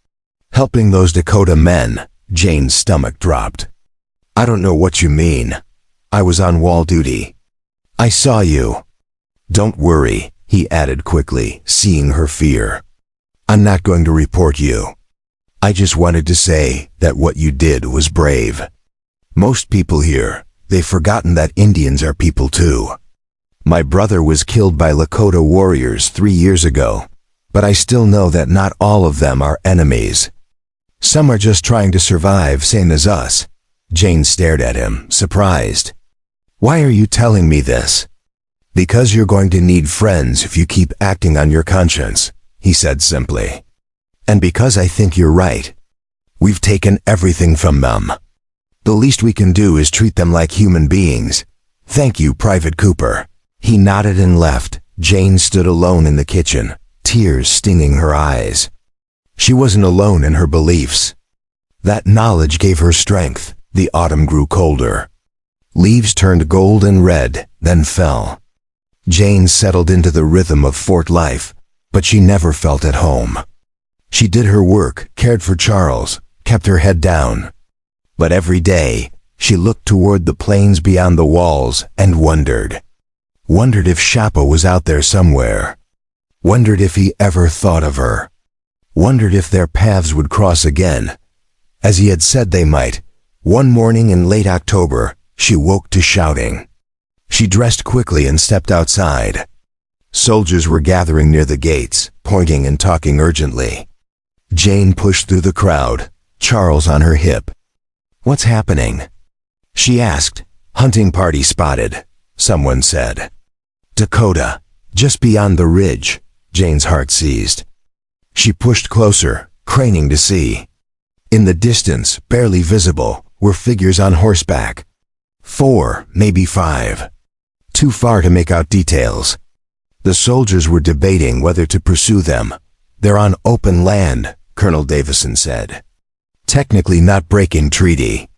Helping those Dakota men." Jane's stomach dropped. "I don't know what you mean. I was on wall duty. I saw you." "Don't worry," he added quickly, seeing her fear. "I'm not going to report you." I just wanted to say that what you did was brave. Most people here, they've forgotten that Indians are people too. My brother was killed by Lakota warriors 3 years ago, but I still know that not all of them are enemies. Some are just trying to survive, same as us." Jane stared at him, surprised. "Why are you telling me this?" "Because you're going to need friends if you keep acting on your conscience," he said simply. "And because I think you're right. We've taken everything from them. The least we can do is treat them like human beings. Thank you, Private Cooper." He nodded and left. Jane stood alone in the kitchen, tears stinging her eyes. She wasn't alone in her beliefs. That knowledge gave her strength. The autumn grew colder. Leaves turned gold and red, then fell. Jane settled into the rhythm of fort life, but she never felt at home. She did her work, cared for Charles, kept her head down. But every day, she looked toward the plains beyond the walls and wondered if Shapa was out there somewhere. Wondered if he ever thought of her. Wondered if their paths would cross again. As he had said they might, one morning in late October, she woke to shouting. She dressed quickly and stepped outside. Soldiers were gathering near the gates, pointing and talking urgently. Jane pushed through the crowd, Charles on her hip. "What's happening?" she asked. "Hunting party spotted," someone said. "Dakota, just beyond the ridge," Jane's heart seized. She pushed closer, craning to see. In the distance, barely visible, were figures on horseback. 4, maybe 5. Too far to make out details. The soldiers were debating whether to pursue them. "They're on open land," Colonel Davison said. "Technically not breaking treaty."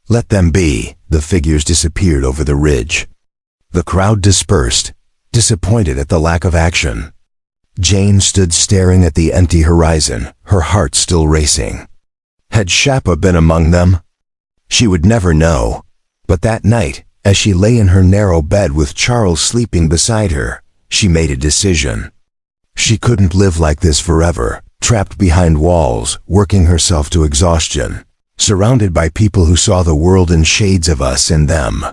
"Let them be." The figures disappeared over the ridge. The crowd dispersed, disappointed at the lack of action. Jane stood staring at the empty horizon, her heart still racing. Had Shapa been among them? She would never know. But that night, as she lay in her narrow bed with Charles sleeping beside her, she made a decision. She couldn't live like this forever, trapped behind walls, working herself to exhaustion, surrounded by people who saw the world in shades of us and them.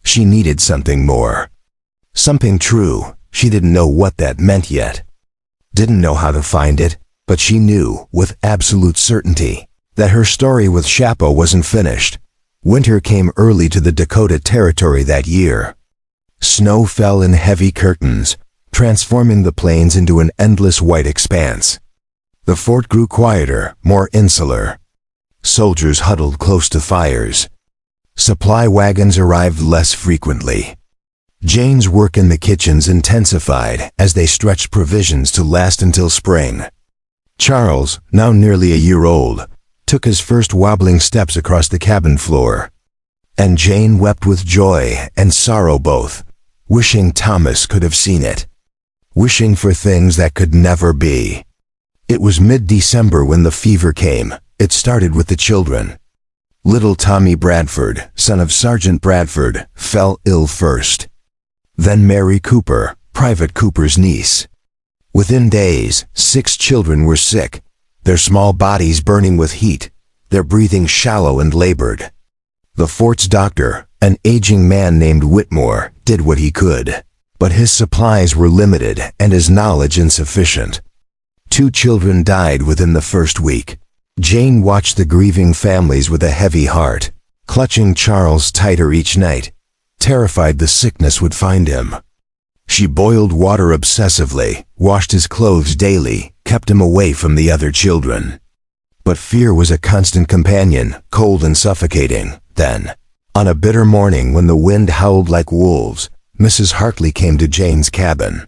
She needed something more. Something true. She didn't know what that meant yet. Didn't know how to find it, but she knew, with absolute certainty, that her story with Shapa wasn't finished. Winter came early to the Dakota Territory that year. Snow fell in heavy curtains, transforming the plains into an endless white expanse. The fort grew quieter, more insular. Soldiers huddled close to fires. Supply wagons arrived less frequently. Jane's work in the kitchens intensified as they stretched provisions to last until spring. Charles, now nearly a year old, took his first wobbling steps across the cabin floor. And Jane wept with joy and sorrow both, wishing Thomas could have seen it. Wishing for things that could never be. It was mid-December when the fever came. It started with the children. Little Tommy Bradford, son of Sergeant Bradford, fell ill first. Then Mary Cooper, Private Cooper's niece. Within days, 6 children were sick, their small bodies burning with heat, their breathing shallow and labored. The fort's doctor, an aging man named Whitmore, did what he could, but his supplies were limited and his knowledge insufficient. 2 children died within the first week. Jane watched the grieving families with a heavy heart, clutching Charles tighter each night, terrified the sickness would find him. She boiled water obsessively, washed his clothes daily, kept him away from the other children. But fear was a constant companion, cold and suffocating. Then, on a bitter morning when the wind howled like wolves, Mrs. Hartley came to Jane's cabin.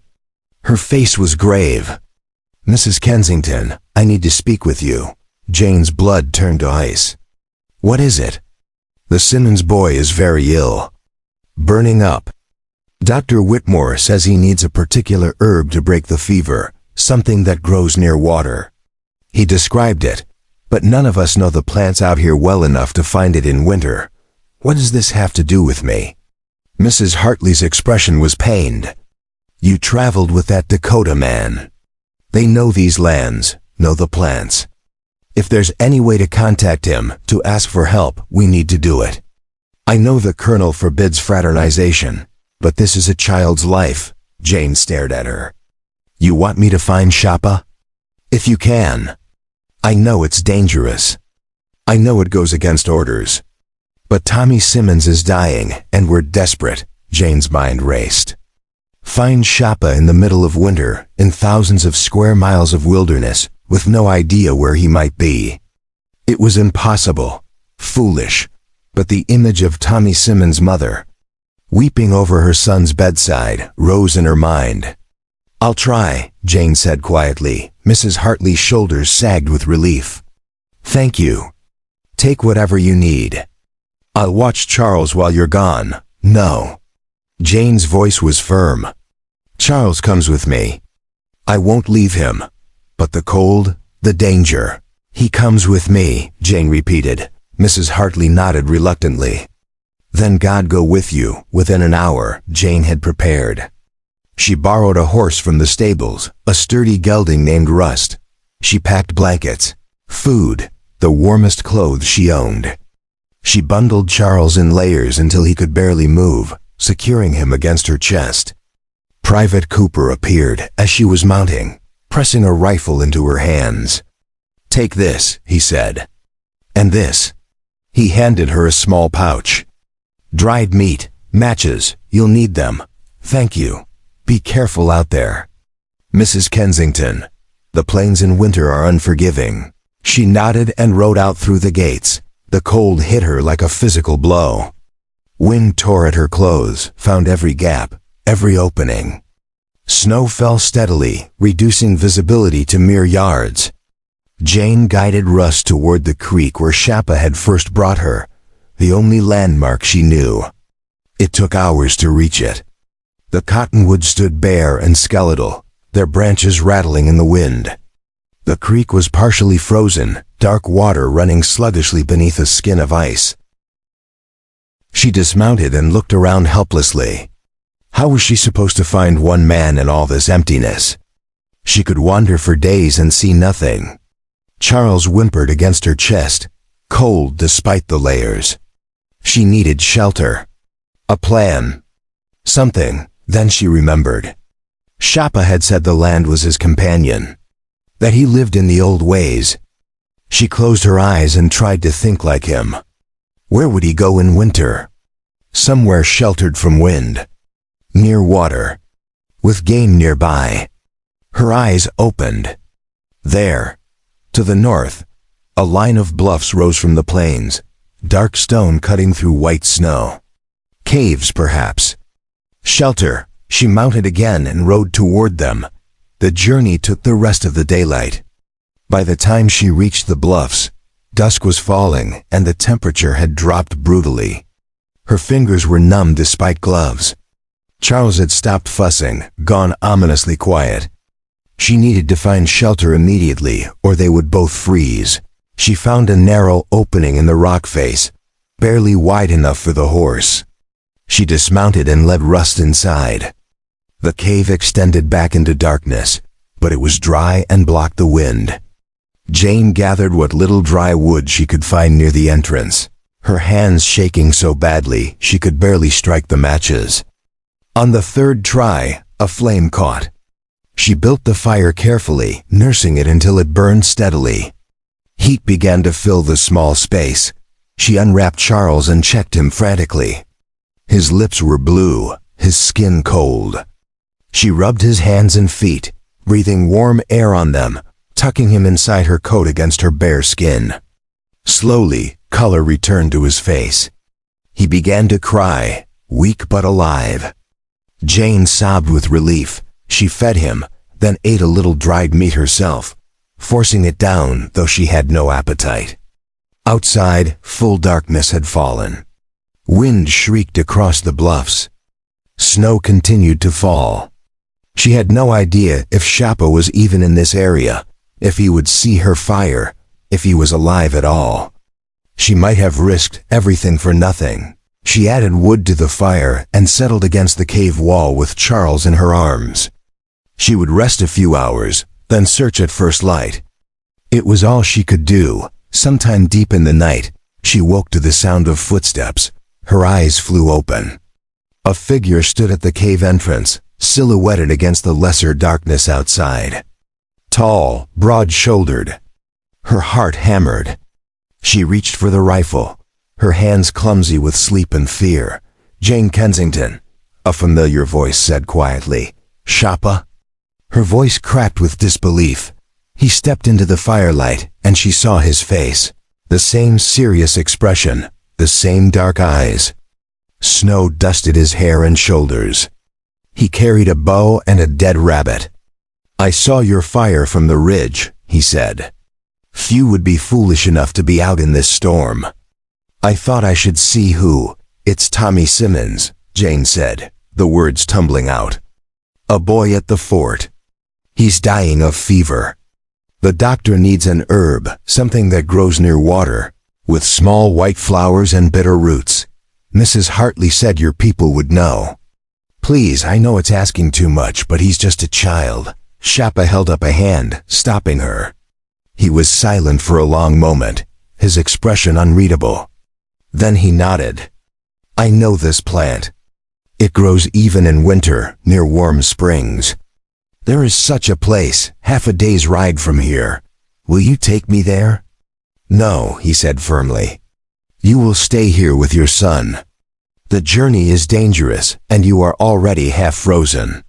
Her face was grave. "Mrs. Kensington, I need to speak with you." Jane's blood turned to ice. "What is it?" "The Simmons boy is very ill. Burning up. Dr. Whitmore says he needs a particular herb to break the fever, something that grows near water. He described it, but none of us know the plants out here well enough to find it in winter. What does this have to do with me?" Mrs. Hartley's expression was pained. "You traveled with that Dakota man. They know these lands, know the plants. If there's any way to contact him, to ask for help, we need to do it. I know the Colonel forbids fraternization, but this is a child's life. Jane stared at her. You want me to find Shapa? If you can. I know it's dangerous. I know it goes against orders. But Tommy Simmons is dying, and we're desperate. Jane's mind raced. Find Shapa in the middle of winter, in thousands of square miles of wilderness, with no idea where he might be. It was impossible, foolish, but the image of Tommy Simmons' mother, weeping over her son's bedside, rose in her mind. I'll try, Jane said quietly. Mrs. Hartley's shoulders sagged with relief. Thank you. Take whatever you need. I'll watch Charles while you're gone. No. Jane's voice was firm. Charles comes with me. I won't leave him. But the cold, the danger. He comes with me, Jane repeated. Mrs. Hartley nodded reluctantly. Then God go with you. Within an hour, Jane had prepared. She borrowed a horse from the stables, a sturdy gelding named Rust. She packed blankets, food, the warmest clothes she owned. She bundled Charles in layers until he could barely move, securing him against her chest. Private Cooper appeared as she was mounting, pressing a rifle into her hands. Take this, he said. And this. He handed her a small pouch. Dried meat, matches, you'll need them. Thank you. Be careful out there. Mrs. Kensington. The plains in winter are unforgiving. She nodded and rode out through the gates. The cold hit her like a physical blow. Wind tore at her clothes, found every gap, every opening. Snow fell steadily, reducing visibility to mere yards. Jane guided Russ toward the creek where Shapa had first brought her, the only landmark she knew. It took hours to reach it. The cottonwoods stood bare and skeletal, their branches rattling in the wind. The creek was partially frozen, dark water running sluggishly beneath a skin of ice. She dismounted and looked around helplessly. How was she supposed to find one man in all this emptiness? She could wander for days and see nothing. Charles whimpered against her chest, cold despite the layers. She needed shelter. A plan. Something. Then she remembered. Shapa had said the land was his companion, that he lived in the old ways. She closed her eyes and tried to think like him. Where would he go in winter? Somewhere sheltered from wind, near water, with game nearby. Her eyes opened. There, to the north, a line of bluffs rose from the plains, dark stone cutting through white snow. Caves, perhaps. Shelter. She mounted again and rode toward them. The journey took the rest of the daylight. By the time she reached the bluffs, dusk was falling and the temperature had dropped brutally. Her fingers were numb despite gloves. Charles had stopped fussing, gone ominously quiet. She needed to find shelter immediately, or they would both freeze. She found a narrow opening in the rock face, barely wide enough for the horse. She dismounted and led Rust inside. The cave extended back into darkness, but it was dry and blocked the wind. Jane gathered what little dry wood she could find near the entrance, her hands shaking so badly she could barely strike the matches. On the third try, a flame caught. She built the fire carefully, nursing it until it burned steadily. Heat began to fill the small space. She unwrapped Charles and checked him frantically. His lips were blue, his skin cold. She rubbed his hands and feet, breathing warm air on them, tucking him inside her coat against her bare skin. Slowly, color returned to his face. He began to cry, weak but alive. Jane sobbed with relief. She fed him, then ate a little dried meat herself, forcing it down though she had no appetite. Outside, full darkness had fallen. Wind shrieked across the bluffs. Snow continued to fall. She had no idea if Shapa was even in this area, if he would see her fire, if he was alive at all. She might have risked everything for nothing. She added wood to the fire and settled against the cave wall with Charles in her arms. She would rest a few hours, then search at first light. It was all she could do. Sometime deep in the night, she woke to the sound of footsteps. Her eyes flew open. A figure stood at the cave entrance, silhouetted against the lesser darkness outside. Tall, broad-shouldered. Her heart hammered. She reached for the rifle, her hands clumsy with sleep and fear. "Jane Kensington," a familiar voice said quietly. "Shapa?" Her voice cracked with disbelief. He stepped into the firelight, and she saw his face. The same serious expression, the same dark eyes. Snow dusted his hair and shoulders. He carried a bow and a dead rabbit. "I saw your fire from the ridge," he said. "Few would be foolish enough to be out in this storm." "I thought I should see who." "It's Tommy Simmons," Jane said, the words tumbling out. "A boy at the fort. He's dying of fever. The doctor needs an herb, something that grows near water, with small white flowers and bitter roots. Mrs. Hartley said your people would know." "Please, I know it's asking too much, but he's just a child." Shapa held up a hand, stopping her. He was silent for a long moment, his expression unreadable. Then he nodded. "I know this plant. It grows even in winter, near warm springs. There is such a place, half a day's ride from here. Will you take me there?" "No," he said firmly. "You will stay here with your son. The journey is dangerous, and you are already half frozen.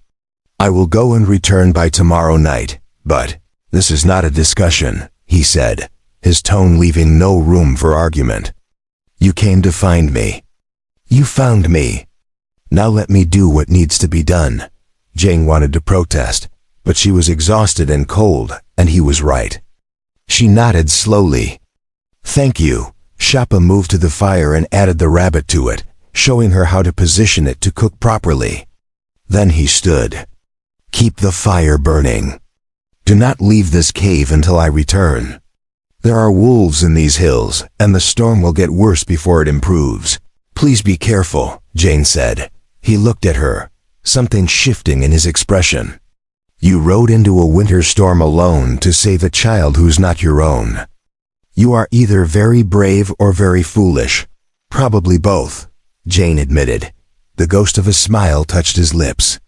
I will go and return by tomorrow night, but this is not a discussion," he said, his tone leaving no room for argument. "You came to find me. You found me. Now let me do what needs to be done." Jane wanted to protest, but she was exhausted and cold, and he was right. She nodded slowly. "Thank you." Shapa moved to the fire and added the rabbit to it, showing her how to position it to cook properly. Then he stood. "Keep the fire burning. Do not leave this cave until I return. There are wolves in these hills, and the storm will get worse before it improves. Please be careful," Jane said. He looked at her, something shifting in his expression. "You rode into a winter storm alone to save a child who's not your own. You are either very brave or very foolish. Probably both," Jane admitted. The ghost of a smile touched his lips.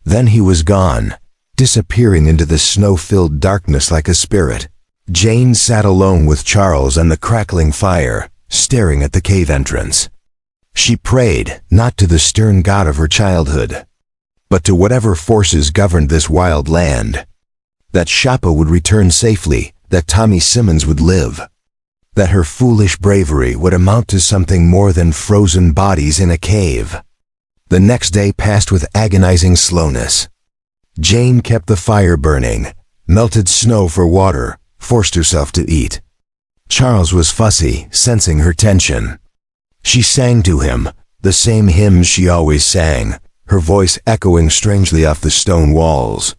Then he was gone, disappearing into the snow-filled darkness like a spirit. Jane sat alone with Charles and the crackling fire, staring at the cave entrance. She prayed, not to the stern God of her childhood, but to whatever forces governed this wild land. That Shapa would return safely, that Tommy Simmons would live, that her foolish bravery would amount to something more than frozen bodies in a cave. The next day passed with agonizing slowness. Jane kept the fire burning, melted snow for water, forced herself to eat. Charles was fussy, sensing her tension. She sang to him, the same hymns she always sang, her voice echoing strangely off the stone walls.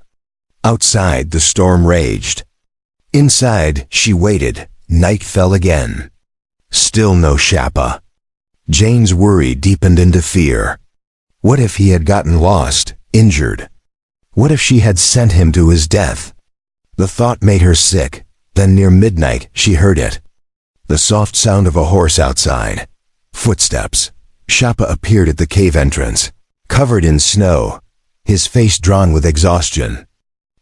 Outside, the storm raged. Inside, she waited. Night fell again. Still no Shapa. Jane's worry deepened into fear. What if he had gotten lost, injured? What if she had sent him to his death? The thought made her sick. Then near midnight, she heard it. The soft sound of a horse outside. Footsteps. Shapa appeared at the cave entrance, covered in snow, his face drawn with exhaustion.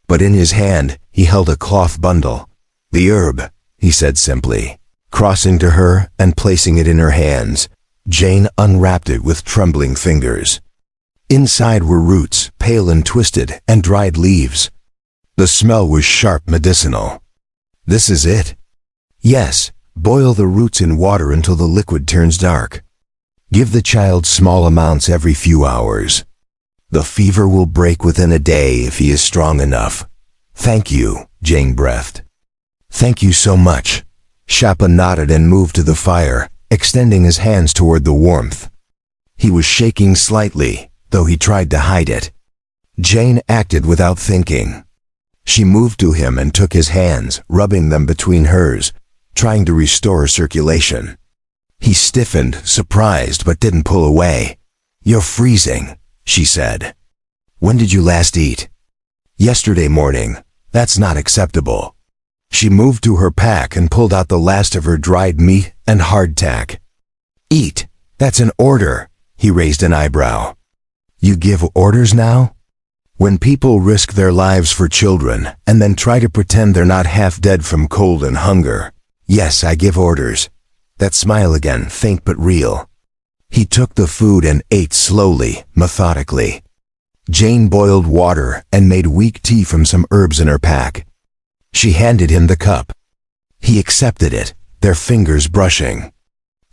But in his hand, he held a cloth bundle. "The herb," he said simply, crossing to her and placing it in her hands. Jane unwrapped it with trembling fingers. Inside were roots, pale and twisted, and dried leaves. The smell was sharp, medicinal. "This is it?" "Yes. Boil the roots in water until the liquid turns dark. Give the child small amounts every few hours. The fever will break within a day if he is strong enough." "Thank you," Jane breathed. "Thank you so much." Shapa nodded and moved to the fire, extending his hands toward the warmth. He was shaking slightly, though he tried to hide it. Jane acted without thinking. She moved to him and took his hands, rubbing them between hers, trying to restore circulation. He stiffened, surprised, but didn't pull away. "You're freezing," she said. "When did you last eat?" "Yesterday morning. That's not acceptable." She moved to her pack and pulled out the last of her dried meat and hardtack. Eat. That's an order. He raised an eyebrow. You give orders now? When people risk their lives for children and then try to pretend they're not half dead from cold and hunger. Yes, I give orders. That smile again, faint but real. He took the food and ate slowly, methodically. Jane boiled water and made weak tea from some herbs in her pack. She handed him the cup. He accepted it, their fingers brushing.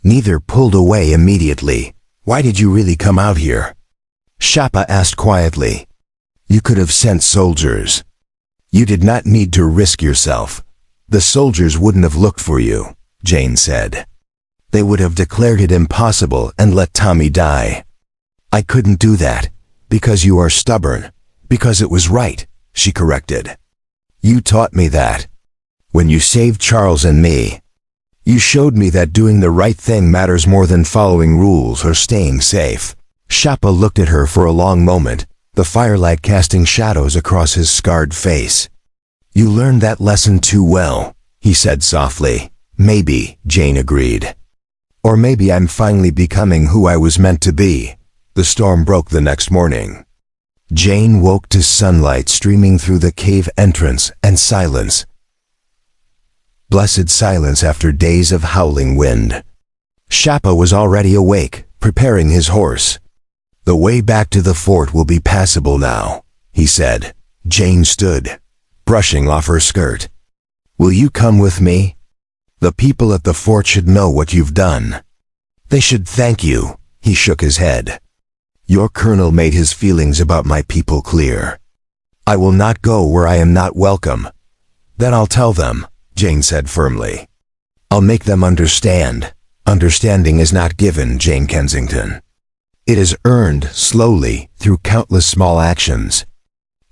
Neither pulled away immediately. Why did you really come out here? Shapa asked quietly. You could have sent soldiers. You did not need to risk yourself. The soldiers wouldn't have looked for you, Jane said. They would have declared it impossible and let Tommy die. I couldn't do that, because you are stubborn, because it was right, she corrected. You taught me that. When you saved Charles and me, you showed me that doing the right thing matters more than following rules or staying safe. Shapa looked at her for a long moment, the firelight casting shadows across his scarred face. You learned that lesson too well, he said softly. Maybe, Jane agreed. Or maybe I'm finally becoming who I was meant to be. The storm broke the next morning. Jane woke to sunlight streaming through the cave entrance and silence. Blessed silence after days of howling wind. Shapa was already awake, preparing his horse. The way back to the fort will be passable now, he said. Jane stood, brushing off her skirt. Will you come with me? The people at the fort should know what you've done. They should thank you, he shook his head. Your colonel made his feelings about my people clear. I will not go where I am not welcome. Then I'll tell them, Jane said firmly. I'll make them understand. Understanding is not given, Jane Kensington. It is earned slowly through countless small actions.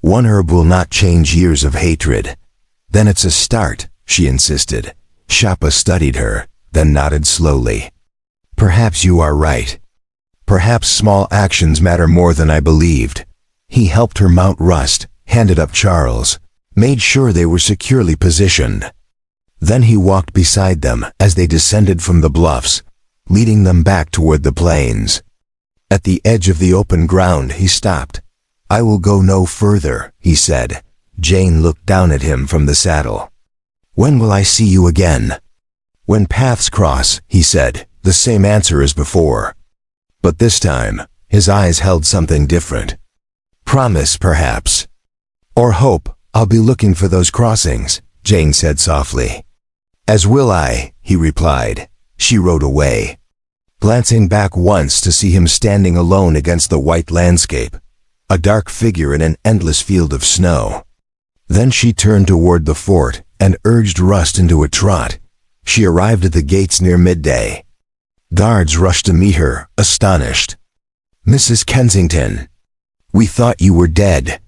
One herb will not change years of hatred. Then it's a start, she insisted. Shapa studied her, then nodded slowly. Perhaps you are right. Perhaps small actions matter more than I believed. He helped her mount Rust, handed up Charles, made sure they were securely positioned. Then he walked beside them as they descended from the bluffs, leading them back toward the plains. At the edge of the open ground, he stopped. I will go no further, he said. Jane looked down at him from the saddle. When will I see you again? When paths cross, he said, the same answer as before. But this time, his eyes held something different. Promise, perhaps. Or hope, I'll be looking for those crossings, Jane said softly. As will I, he replied. She rode away, glancing back once to see him standing alone against the white landscape, a dark figure in an endless field of snow. Then she turned toward the fort and urged Rust into a trot. She arrived at the gates near midday. Guards rushed to meet her, astonished. Mrs. Kensington, we thought you were dead.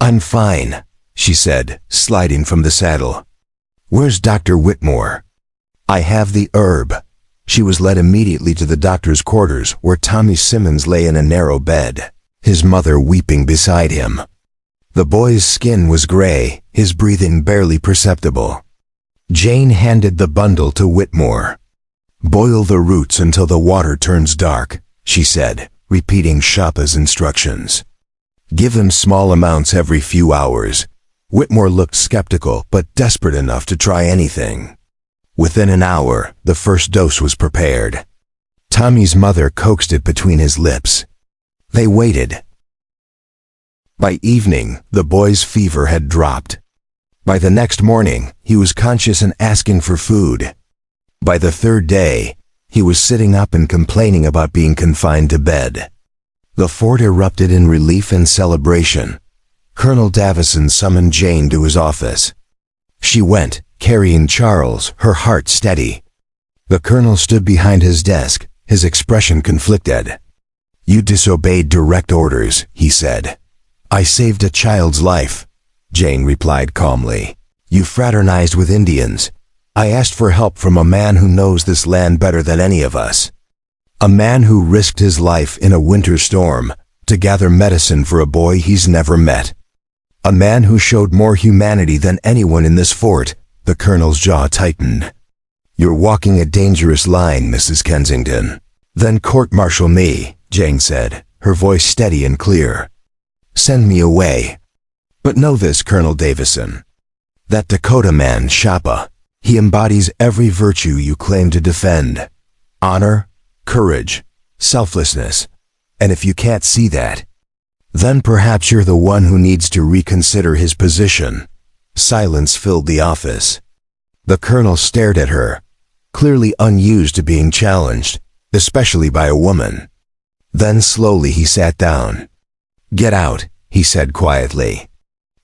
I'm fine, she said, sliding from the saddle. Where's Dr. Whitmore? I have the herb. She was led immediately to the doctor's quarters, where Tommy Simmons lay in a narrow bed, his mother weeping beside him. The boy's skin was gray, his breathing barely perceptible. Jane handed the bundle to Whitmore. Boil the roots until the water turns dark, she said, repeating Shapa's instructions. Give them small amounts every few hours. Whitmore looked skeptical, but desperate enough to try anything. Within an hour, the first dose was prepared. Tommy's mother coaxed it between his lips. They waited. By evening, the boy's fever had dropped. By the next morning, he was conscious and asking for food. By the third day, he was sitting up and complaining about being confined to bed. The fort erupted in relief and celebration. Colonel Davison summoned Jane to his office. She went, carrying Charles, her heart steady. The colonel stood behind his desk, his expression conflicted. You disobeyed direct orders, he said. I saved a child's life, Jane replied calmly. You fraternized with Indians. I asked for help from a man who knows this land better than any of us. A man who risked his life in a winter storm to gather medicine for a boy he's never met. A man who showed more humanity than anyone in this fort, The colonel's jaw tightened. "You're walking a dangerous line, Mrs. Kensington." "Then court-martial me," Jane said, her voice steady and clear. "Send me away. But know this, Colonel Davison. That Dakota man, Shapa, he embodies every virtue you claim to defend. Honor, courage, selflessness. And if you can't see that, then perhaps you're the one who needs to reconsider his position." Silence filled the office. The colonel stared at her, clearly unused to being challenged, especially by a woman. Then slowly he sat down. "Get out," he said quietly.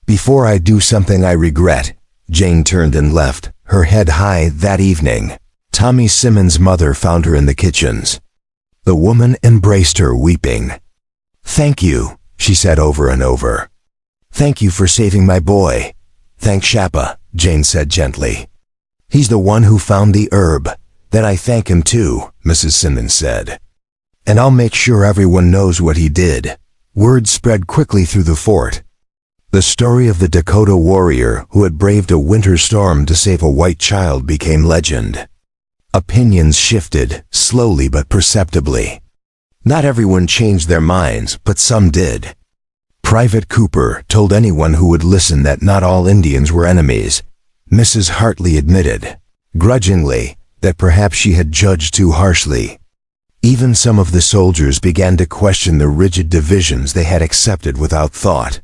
"Before I do something I regret." Jane turned and left, her head high. That evening, Tommy Simmons' mother found her in the kitchens. The woman embraced her, weeping. "Thank you," she said over and over. "Thank you for saving my boy." "Thank Shapa," Jane said gently. "He's the one who found the herb." "Then I thank him too," Mrs. Simmons said. "And I'll make sure everyone knows what he did." Word spread quickly through the fort. The story of the Dakota warrior who had braved a winter storm to save a white child became legend. Opinions shifted, slowly but perceptibly. Not everyone changed their minds, but some did. Private Cooper told anyone who would listen that not all Indians were enemies. Mrs. Hartley admitted, grudgingly, that perhaps she had judged too harshly. Even some of the soldiers began to question the rigid divisions they had accepted without thought.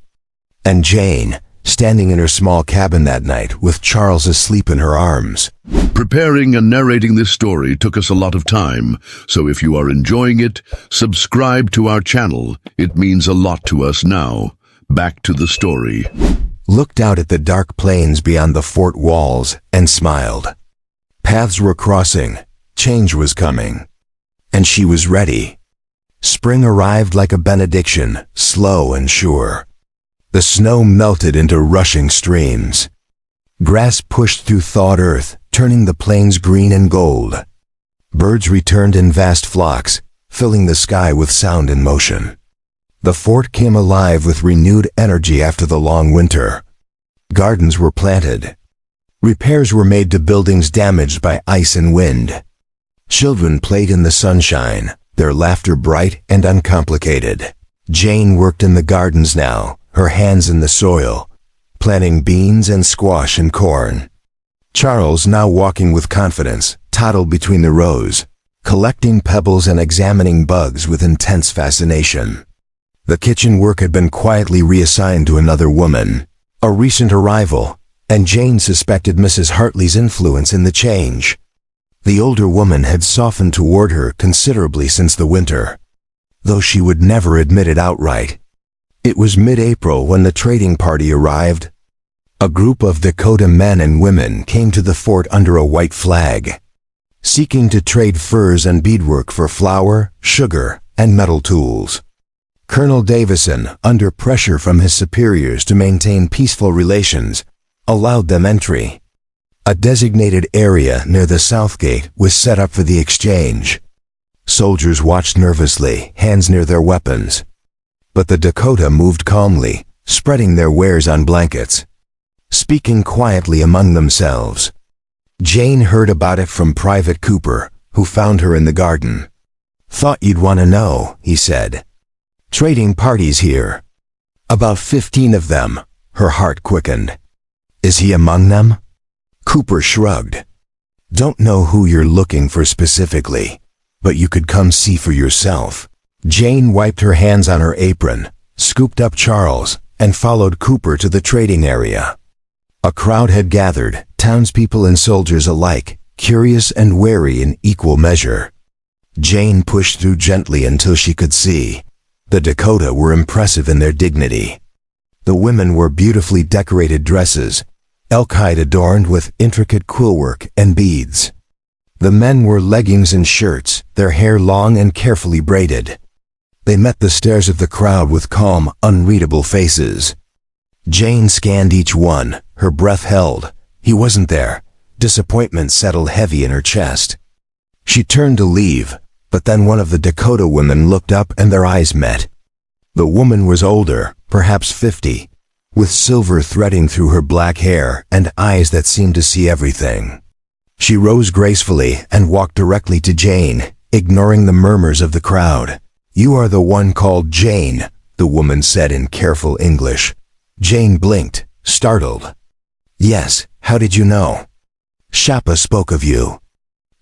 And Jane, standing in her small cabin that night with Charles asleep in her arms. Preparing and narrating this story took us a lot of time, so if you are enjoying it, subscribe to our channel. It means a lot to us now. Back to the story. Looked out at the dark plains beyond the fort walls and smiled. Paths were crossing, change was coming, and she was ready. Spring arrived like a benediction, slow and sure. The snow melted into rushing streams. Grass pushed through thawed earth, turning the plains green and gold. Birds returned in vast flocks, filling the sky with sound and motion. The fort came alive with renewed energy after the long winter. Gardens were planted. Repairs were made to buildings damaged by ice and wind. Children played in the sunshine, their laughter bright and uncomplicated. Jane worked in the gardens now, her hands in the soil, planting beans and squash and corn. Charles, now walking with confidence, toddled between the rows, collecting pebbles and examining bugs with intense fascination. The kitchen work had been quietly reassigned to another woman, a recent arrival, and Jane suspected Mrs. Hartley's influence in the change. The older woman had softened toward her considerably since the winter, though she would never admit it outright. It was mid-April when the trading party arrived. A group of Dakota men and women came to the fort under a white flag, seeking to trade furs and beadwork for flour, sugar, and metal tools. Colonel Davison, under pressure from his superiors to maintain peaceful relations, allowed them entry. A designated area near the south gate was set up for the exchange. Soldiers watched nervously, hands near their weapons. But the Dakota moved calmly, spreading their wares on blankets, speaking quietly among themselves. Jane heard about it from Private Cooper, who found her in the garden. "Thought you'd want to know," he said. "Trading parties here. About 15 of them." Her heart quickened. "Is he among them?" Cooper shrugged. "Don't know who you're looking for specifically, but you could come see for yourself." Jane wiped her hands on her apron, scooped up Charles, and followed Cooper to the trading area. A crowd had gathered, townspeople and soldiers alike, curious and wary in equal measure. Jane pushed through gently until she could see. The Dakota were impressive in their dignity. The women wore beautifully decorated dresses, elk-hide adorned with intricate quillwork and beads. The men wore leggings and shirts, their hair long and carefully braided. They met the stares of the crowd with calm, unreadable faces. Jane scanned each one, her breath held. He wasn't there. Disappointment settled heavy in her chest. She turned to leave, but then one of the Dakota women looked up and their eyes met. The woman was older, perhaps 50, with silver threading through her black hair and eyes that seemed to see everything. She rose gracefully and walked directly to Jane, ignoring the murmurs of the crowd. "You are the one called Jane," the woman said in careful English. Jane blinked, startled. "Yes, how did you know?" "Shapa spoke of you."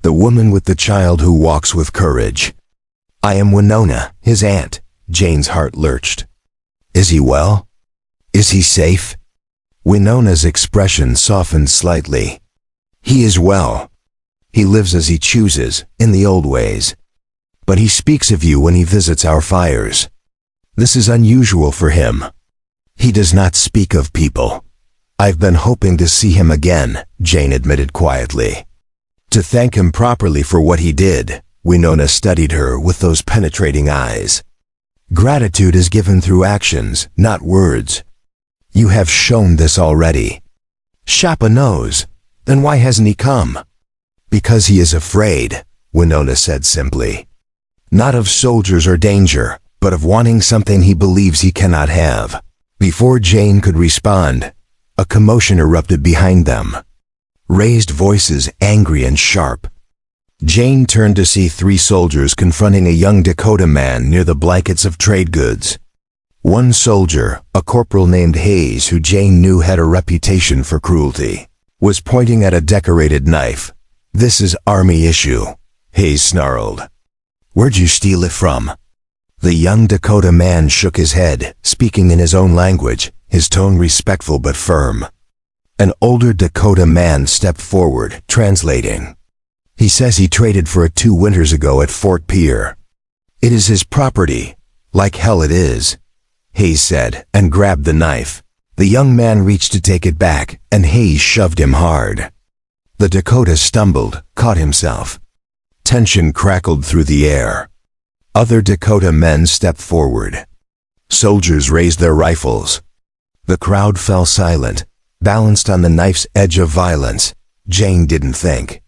"The woman with the child who walks with courage." "I am Winona, his aunt." Jane's heart lurched. "Is he well? Is he safe?" Winona's expression softened slightly. "He is well. He lives as he chooses, in the old ways. But he speaks of you when he visits our fires. This is unusual for him. He does not speak of people." "I've been hoping to see him again," Jane admitted quietly. "To thank him properly for what he did." Winona studied her with those penetrating eyes. "Gratitude is given through actions, not words. You have shown this already." "Shapa knows. Then why hasn't he come?" "Because he is afraid," Winona said simply. "Not of soldiers or danger, but of wanting something he believes he cannot have." Before Jane could respond, a commotion erupted behind them. Raised voices, angry and sharp. Jane turned to see 3 soldiers confronting a young Dakota man near the blankets of trade goods. One soldier, a corporal named Hayes who Jane knew had a reputation for cruelty, was pointing at a decorated knife. "This is army issue," Hayes snarled. "Where'd you steal it from?" The young Dakota man shook his head, speaking in his own language, his tone respectful but firm. An older Dakota man stepped forward, translating. "He says he traded for it 2 winters ago at Fort Pierre. It is his property, like hell it is," Hayes said, and grabbed the knife. The young man reached to take it back, and Hayes shoved him hard. The Dakota stumbled, caught himself. Tension crackled through the air. Other Dakota men stepped forward. Soldiers raised their rifles. The crowd fell silent, balanced on the knife's edge of violence. Jane didn't think.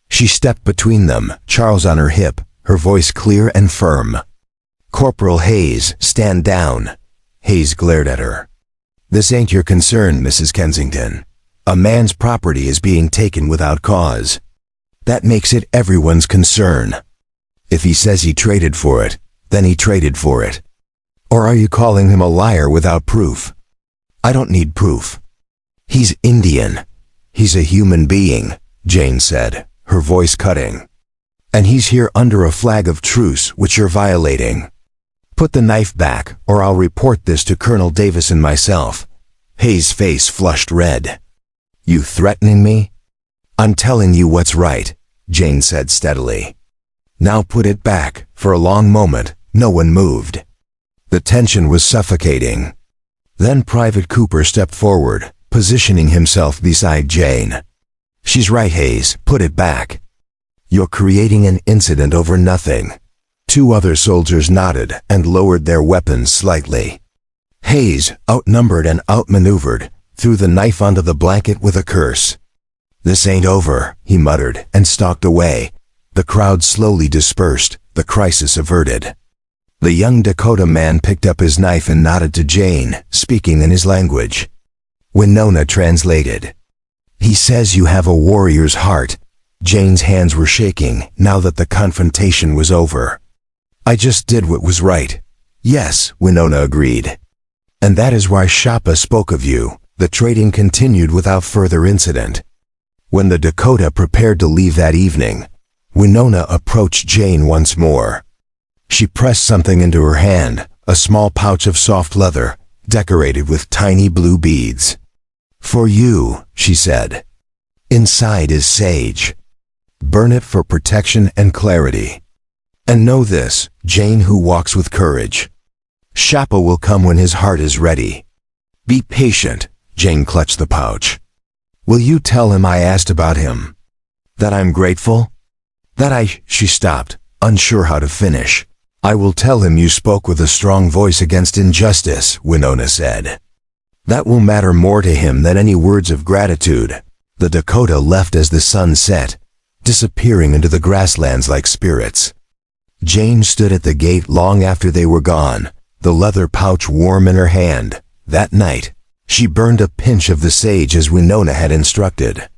She stepped between them, Charles on her hip, her voice clear and firm. "Corporal Hayes, stand down." Hayes glared at her. "This ain't your concern, Mrs. Kensington. A man's property is being taken without cause. That makes it everyone's concern. If he says he traded for it, then he traded for it. Or are you calling him a liar without proof?" "I don't need proof." "He's Indian. He's a human being," Jane said, her voice cutting. "And he's here under a flag of truce which you're violating. Put the knife back, or I'll report this to Colonel Davison myself." Hayes' face flushed red. "You threatening me?" "I'm telling you what's right," Jane said steadily. "Now put it back." For a long moment, no one moved. The tension was suffocating. Then Private Cooper stepped forward, positioning himself beside Jane. "She's right, Hayes. Put it back. You're creating an incident over nothing." 2 other soldiers nodded and lowered their weapons slightly. Hayes, outnumbered and outmaneuvered, threw the knife onto the blanket with a curse. "This ain't over," he muttered, and stalked away. The crowd slowly dispersed, the crisis averted. The young Dakota man picked up his knife and nodded to Jane, speaking in his language. Winona translated. "He says you have a warrior's heart." Jane's hands were shaking now that the confrontation was over. "I just did what was right." "Yes," Winona agreed. "And that is why Shapa spoke of you." The trading continued without further incident. When the Dakota prepared to leave that evening, Winona approached Jane once more. She pressed something into her hand, a small pouch of soft leather, decorated with tiny blue beads. "For you," she said. "Inside is sage. Burn it for protection and clarity. And know this, Jane who walks with courage. Shapa will come when his heart is ready. Be patient." Jane clutched the pouch. "Will you tell him I asked about him? That I'm grateful? She stopped, unsure how to finish. "I will tell him you spoke with a strong voice against injustice," Winona said. "That will matter more to him than any words of gratitude." The Dakota left as the sun set, disappearing into the grasslands like spirits. Jane stood at the gate long after they were gone, the leather pouch warm in her hand. That night, She burned a pinch of the sage as Winona had instructed.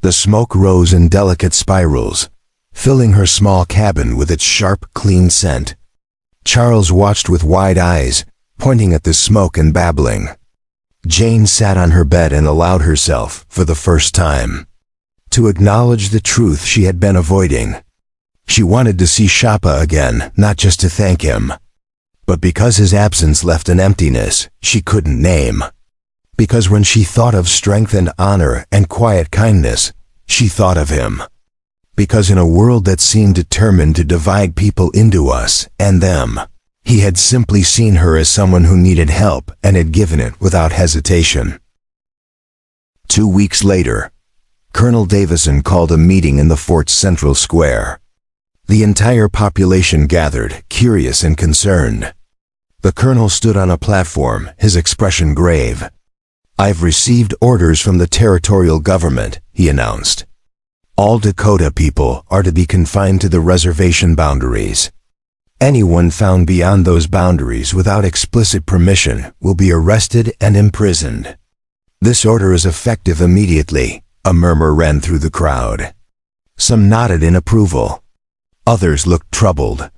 The smoke rose in delicate spirals, filling her small cabin with its sharp, clean scent. Charles watched with wide eyes, pointing at the smoke and babbling. Jane sat on her bed and allowed herself, for the first time, to acknowledge the truth she had been avoiding. She wanted to see Shapa again, not just to thank him, but because his absence left an emptiness she couldn't name. Because when she thought of strength and honor and quiet kindness, she thought of him. Because in a world that seemed determined to divide people into us and them, he had simply seen her as someone who needed help and had given it without hesitation. 2 weeks later, Colonel Davison called a meeting in the fort's central square. The entire population gathered, curious and concerned. The colonel stood on a platform, his expression grave. "I've received orders from the territorial government," he announced. "All Dakota people are to be confined to the reservation boundaries. Anyone found beyond those boundaries without explicit permission will be arrested and imprisoned. This order is effective immediately." A murmur ran through the crowd. Some nodded in approval. Others looked troubled.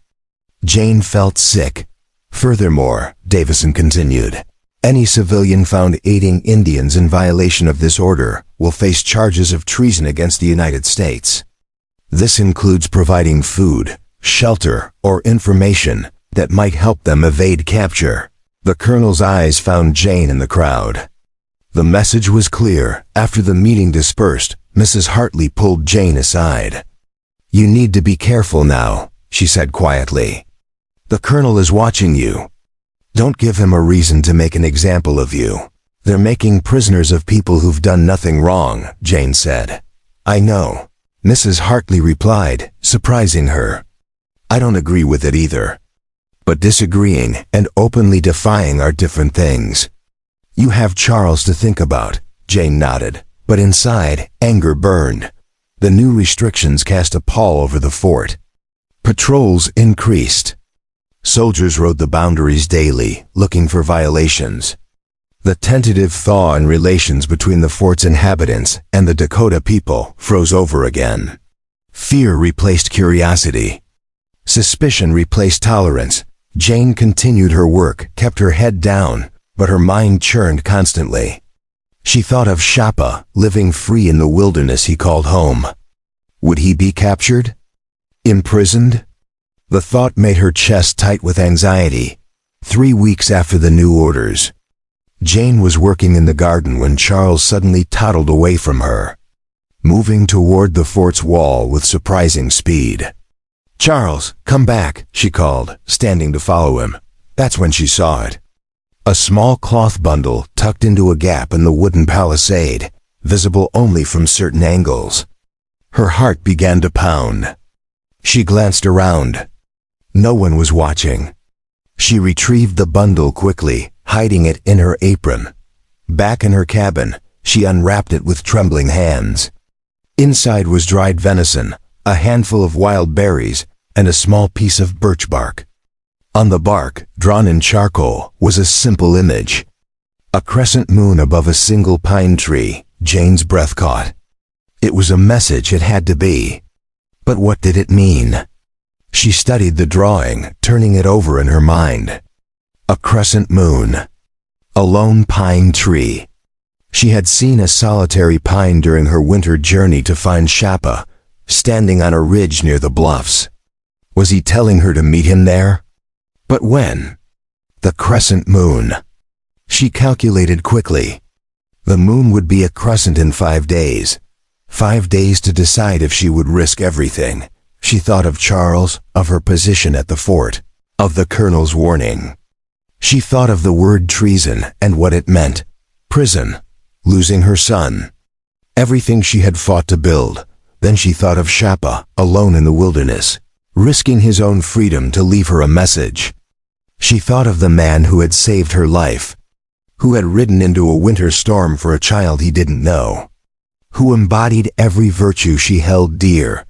Jane felt sick. "Furthermore," Davison continued, "any civilian found aiding Indians in violation of this order will face charges of treason against the United States. This includes providing food, shelter, or information that might help them evade capture." The colonel's eyes found Jane in the crowd. The message was clear. After the meeting dispersed, Mrs. Hartley pulled Jane aside. "You need to be careful now," she said quietly. "The colonel is watching you. Don't give him a reason to make an example of you." "They're making prisoners of people who've done nothing wrong," Jane said. "I know," Mrs. Hartley replied, surprising her. "I don't agree with it either. But disagreeing and openly defying are different things." "You have Charles to think about," Jane nodded, but inside, anger burned. The new restrictions cast a pall over the fort. Patrols increased. Soldiers rode the boundaries daily, looking for violations. The tentative thaw in relations between the fort's inhabitants and the Dakota people froze over again. Fear replaced curiosity. Suspicion replaced tolerance. Jane continued her work, kept her head down, but her mind churned constantly. She thought of Shapa, living free in the wilderness he called home. Would he be captured? Imprisoned? The thought made her chest tight with anxiety. 3 weeks after the new orders, Jane was working in the garden when Charles suddenly toddled away from her, moving toward the fort's wall with surprising speed. "Charles, come back," she called, standing to follow him. That's when she saw it. A small cloth bundle tucked into a gap in the wooden palisade, visible only from certain angles. Her heart began to pound. She glanced around. No one was watching. She retrieved the bundle quickly, hiding it in her apron. Back in her cabin, she unwrapped it with trembling hands. Inside was dried venison, a handful of wild berries, and a small piece of birch bark. On the bark, drawn in charcoal, was a simple image. A crescent moon above a single pine tree. Jane's breath caught. It was a message, it had to be. But what did it mean? She studied the drawing, turning it over in her mind. A crescent moon. A lone pine tree. She had seen a solitary pine during her winter journey to find Shapa, standing on a ridge near the bluffs. Was he telling her to meet him there? But when? The crescent moon. She calculated quickly. The moon would be a crescent in 5 days. 5 days to decide if she would risk everything. She thought of Charles, of her position at the fort, of the colonel's warning. She thought of the word treason and what it meant. Prison. Losing her son. Everything she had fought to build. Then she thought of Shapa, alone in the wilderness, risking his own freedom to leave her a message. She thought of the man who had saved her life, who had ridden into a winter storm for a child he didn't know, who embodied every virtue she held dear.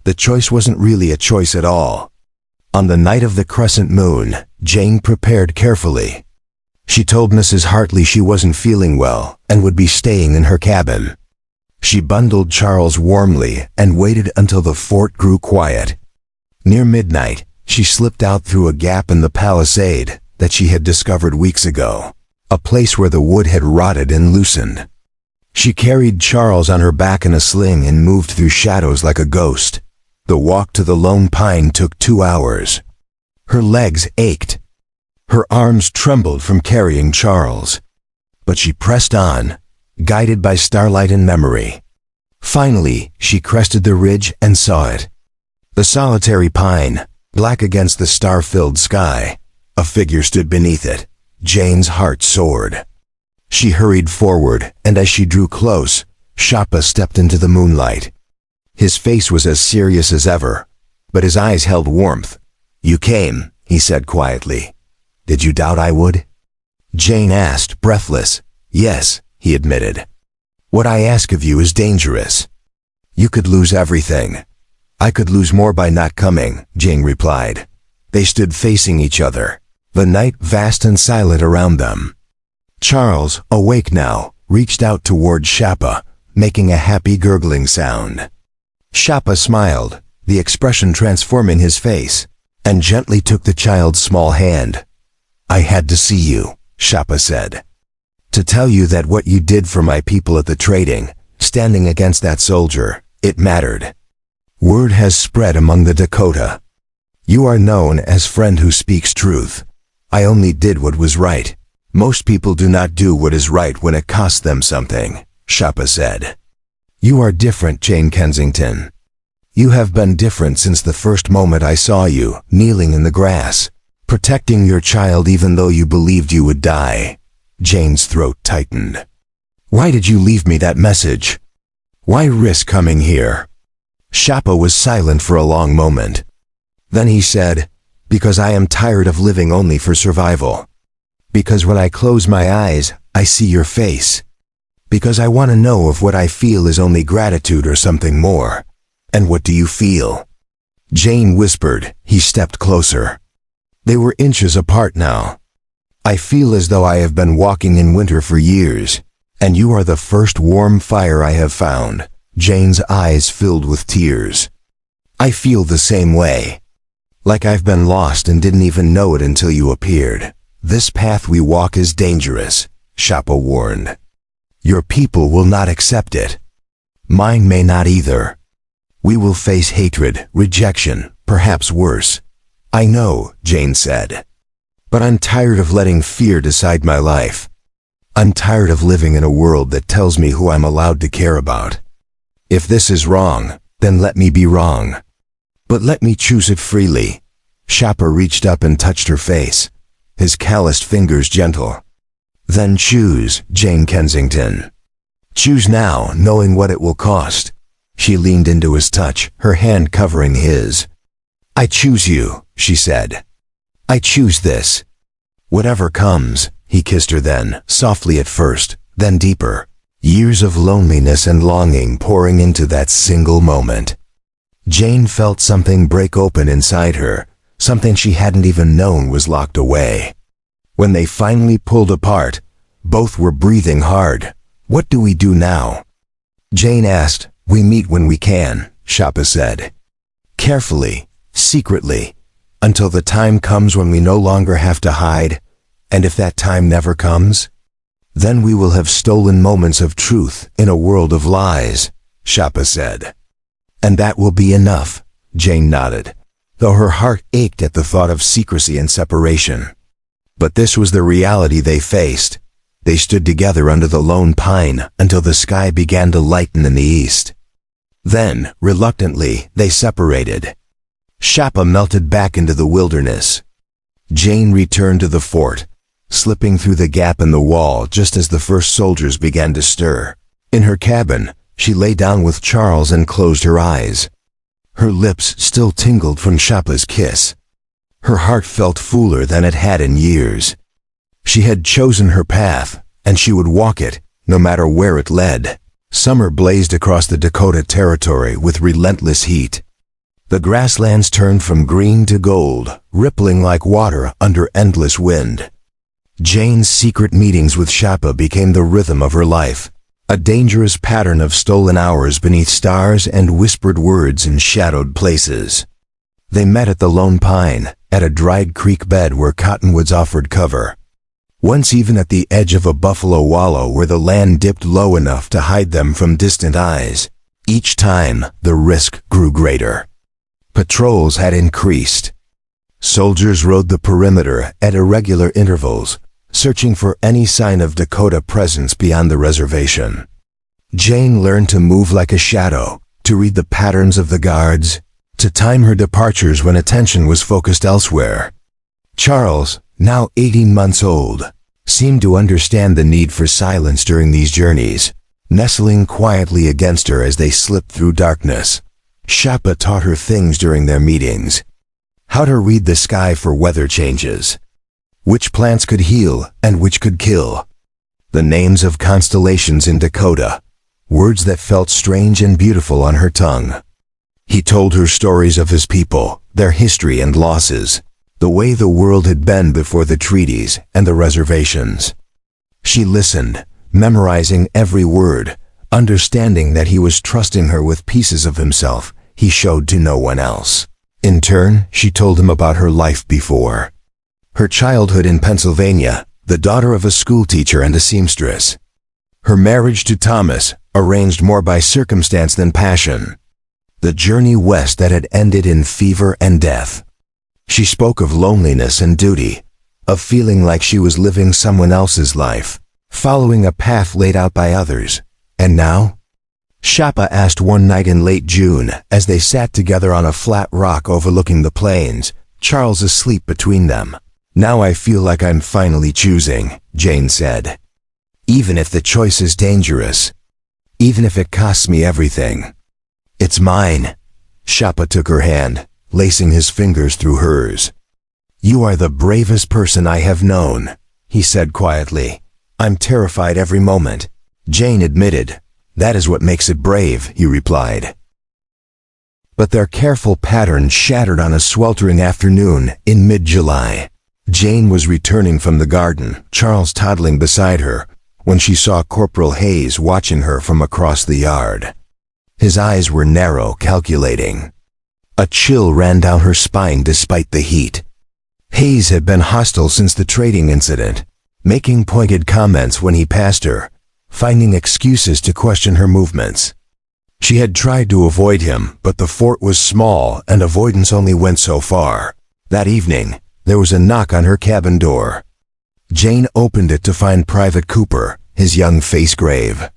The choice wasn't really a choice at all. On the night of the crescent moon, Jane prepared carefully. She told Mrs. Hartley she wasn't feeling well and would be staying in her cabin. She bundled Charles warmly and waited until the fort grew quiet. Near midnight, she slipped out through a gap in the palisade that she had discovered weeks ago, a place where the wood had rotted and loosened. She carried Charles on her back in a sling and moved through shadows like a ghost. The walk to the lone pine took 2 hours. Her legs ached. Her arms trembled from carrying Charles. But she pressed on, guided by starlight and memory. Finally, she crested the ridge and saw it. The solitary pine, black against the star-filled sky. A figure stood beneath it. Jane's heart soared. She hurried forward, and as she drew close, Shapa stepped into the moonlight. His face was as serious as ever, but his eyes held warmth. "You came," he said quietly. "Did you doubt I would?" Jane asked, breathless. "Yes," he admitted. "What I ask of you is dangerous. You could lose everything." "I could lose more by not coming," Jane replied. They stood facing each other, the night vast and silent around them. Charles, awake now, reached out toward Shapa, making a happy gurgling sound. Shapa smiled, the expression transforming his face, and gently took the child's small hand. "I had to see you," Shapa said. "To tell you that what you did for my people at the trading, standing against that soldier, it mattered. Word has spread among the Dakota. You are known as friend who speaks truth. I only did what was right. Most people do not do what is right when it costs them something," Shapa said. "You are different, Jane Kensington. You have been different since the first moment I saw you, kneeling in the grass, protecting your child even though you believed you would die." Jane's throat tightened. "Why did you leave me that message? Why risk coming here?" Shapa was silent for a long moment. Then he said, "Because I am tired of living only for survival. Because when I close my eyes, I see your face. Because I want to know if what I feel is only gratitude or something more. And what do you feel?" Jane whispered. He stepped closer. They were inches apart now. "I feel as though I have been walking in winter for years, and you are the first warm fire I have found." Jane's eyes filled with tears. "I feel the same way. Like I've been lost and didn't even know it until you appeared. This path we walk is dangerous," Shapa warned. "Your people will not accept it. Mine may not either. We will face hatred, rejection, perhaps worse." "I know," Jane said. "But I'm tired of letting fear decide my life. I'm tired of living in a world that tells me who I'm allowed to care about. If this is wrong, then let me be wrong. But let me choose it freely." Shapa reached up and touched her face, his calloused fingers gentle. "Then choose, Jane Kensington. Choose now, knowing what it will cost." She leaned into his touch, her hand covering his. "I choose you," she said. "I choose this. Whatever comes." He kissed her then, softly at first, then deeper. Years of loneliness and longing pouring into that single moment. Jane felt something break open inside her, something she hadn't even known was locked away. When they finally pulled apart, both were breathing hard. "What do we do now?" Jane asked. "We meet when we can," Shapa said. "Carefully, secretly, until the time comes when we no longer have to hide, and if that time never comes, then we will have stolen moments of truth in a world of lies," Shapa said. "And that will be enough," Jane nodded, though her heart ached at the thought of secrecy and separation. But this was the reality they faced. They stood together under the lone pine until the sky began to lighten in the east. Then, reluctantly, they separated. Shapa melted back into the wilderness. Jane returned to the fort, slipping through the gap in the wall just as the first soldiers began to stir. In her cabin, she lay down with Charles and closed her eyes. Her lips still tingled from Shapa's kiss. Her heart felt fuller than it had in years. She had chosen her path, and she would walk it, no matter where it led. Summer blazed across the Dakota Territory with relentless heat. The grasslands turned from green to gold, rippling like water under endless wind. Jane's secret meetings with Shapa became the rhythm of her life, a dangerous pattern of stolen hours beneath stars and whispered words in shadowed places. They met at the Lone Pine, at a dried creek bed where cottonwoods offered cover. Once even at the edge of a buffalo wallow where the land dipped low enough to hide them from distant eyes. Each time, the risk grew greater. Patrols had increased. Soldiers rode the perimeter at irregular intervals, searching for any sign of Dakota presence beyond the reservation. Jane learned to move like a shadow, to read the patterns of the guards, to time her departures when attention was focused elsewhere. Charles, now 18 months old, seemed to understand the need for silence during these journeys, nestling quietly against her as they slipped through darkness. Shapa taught her things during their meetings. How to read the sky for weather changes. Which plants could heal and which could kill. The names of constellations in Dakota. Words that felt strange and beautiful on her tongue. He told her stories of his people, their history and losses, the way the world had been before the treaties and the reservations. She listened, memorizing every word, understanding that he was trusting her with pieces of himself he showed to no one else. In turn, she told him about her life before. Her childhood in Pennsylvania, the daughter of a schoolteacher and a seamstress. Her marriage to Thomas, arranged more by circumstance than passion. The journey west that had ended in fever and death. She spoke of loneliness and duty, of feeling like she was living someone else's life, following a path laid out by others. And now? Shapa asked one night in late June, as they sat together on a flat rock overlooking the plains, Charles asleep between them. Now I feel like I'm finally choosing, Jane said. Even if the choice is dangerous. Even if it costs me everything. It's mine. Shapa took her hand, lacing his fingers through hers. You are the bravest person I have known, he said quietly. I'm terrified every moment. Jane admitted. That is what makes it brave, he replied. But their careful pattern shattered on a sweltering afternoon in mid-July. Jane was returning from the garden, Charles toddling beside her, when she saw Corporal Hayes watching her from across the yard. His eyes were narrow, calculating. A chill ran down her spine despite the heat. Hayes had been hostile since the trading incident, making pointed comments when he passed her, finding excuses to question her movements. She had tried to avoid him, but the fort was small and avoidance only went so far. That evening, there was a knock on her cabin door. Jane opened it to find Private Cooper, his young face grave.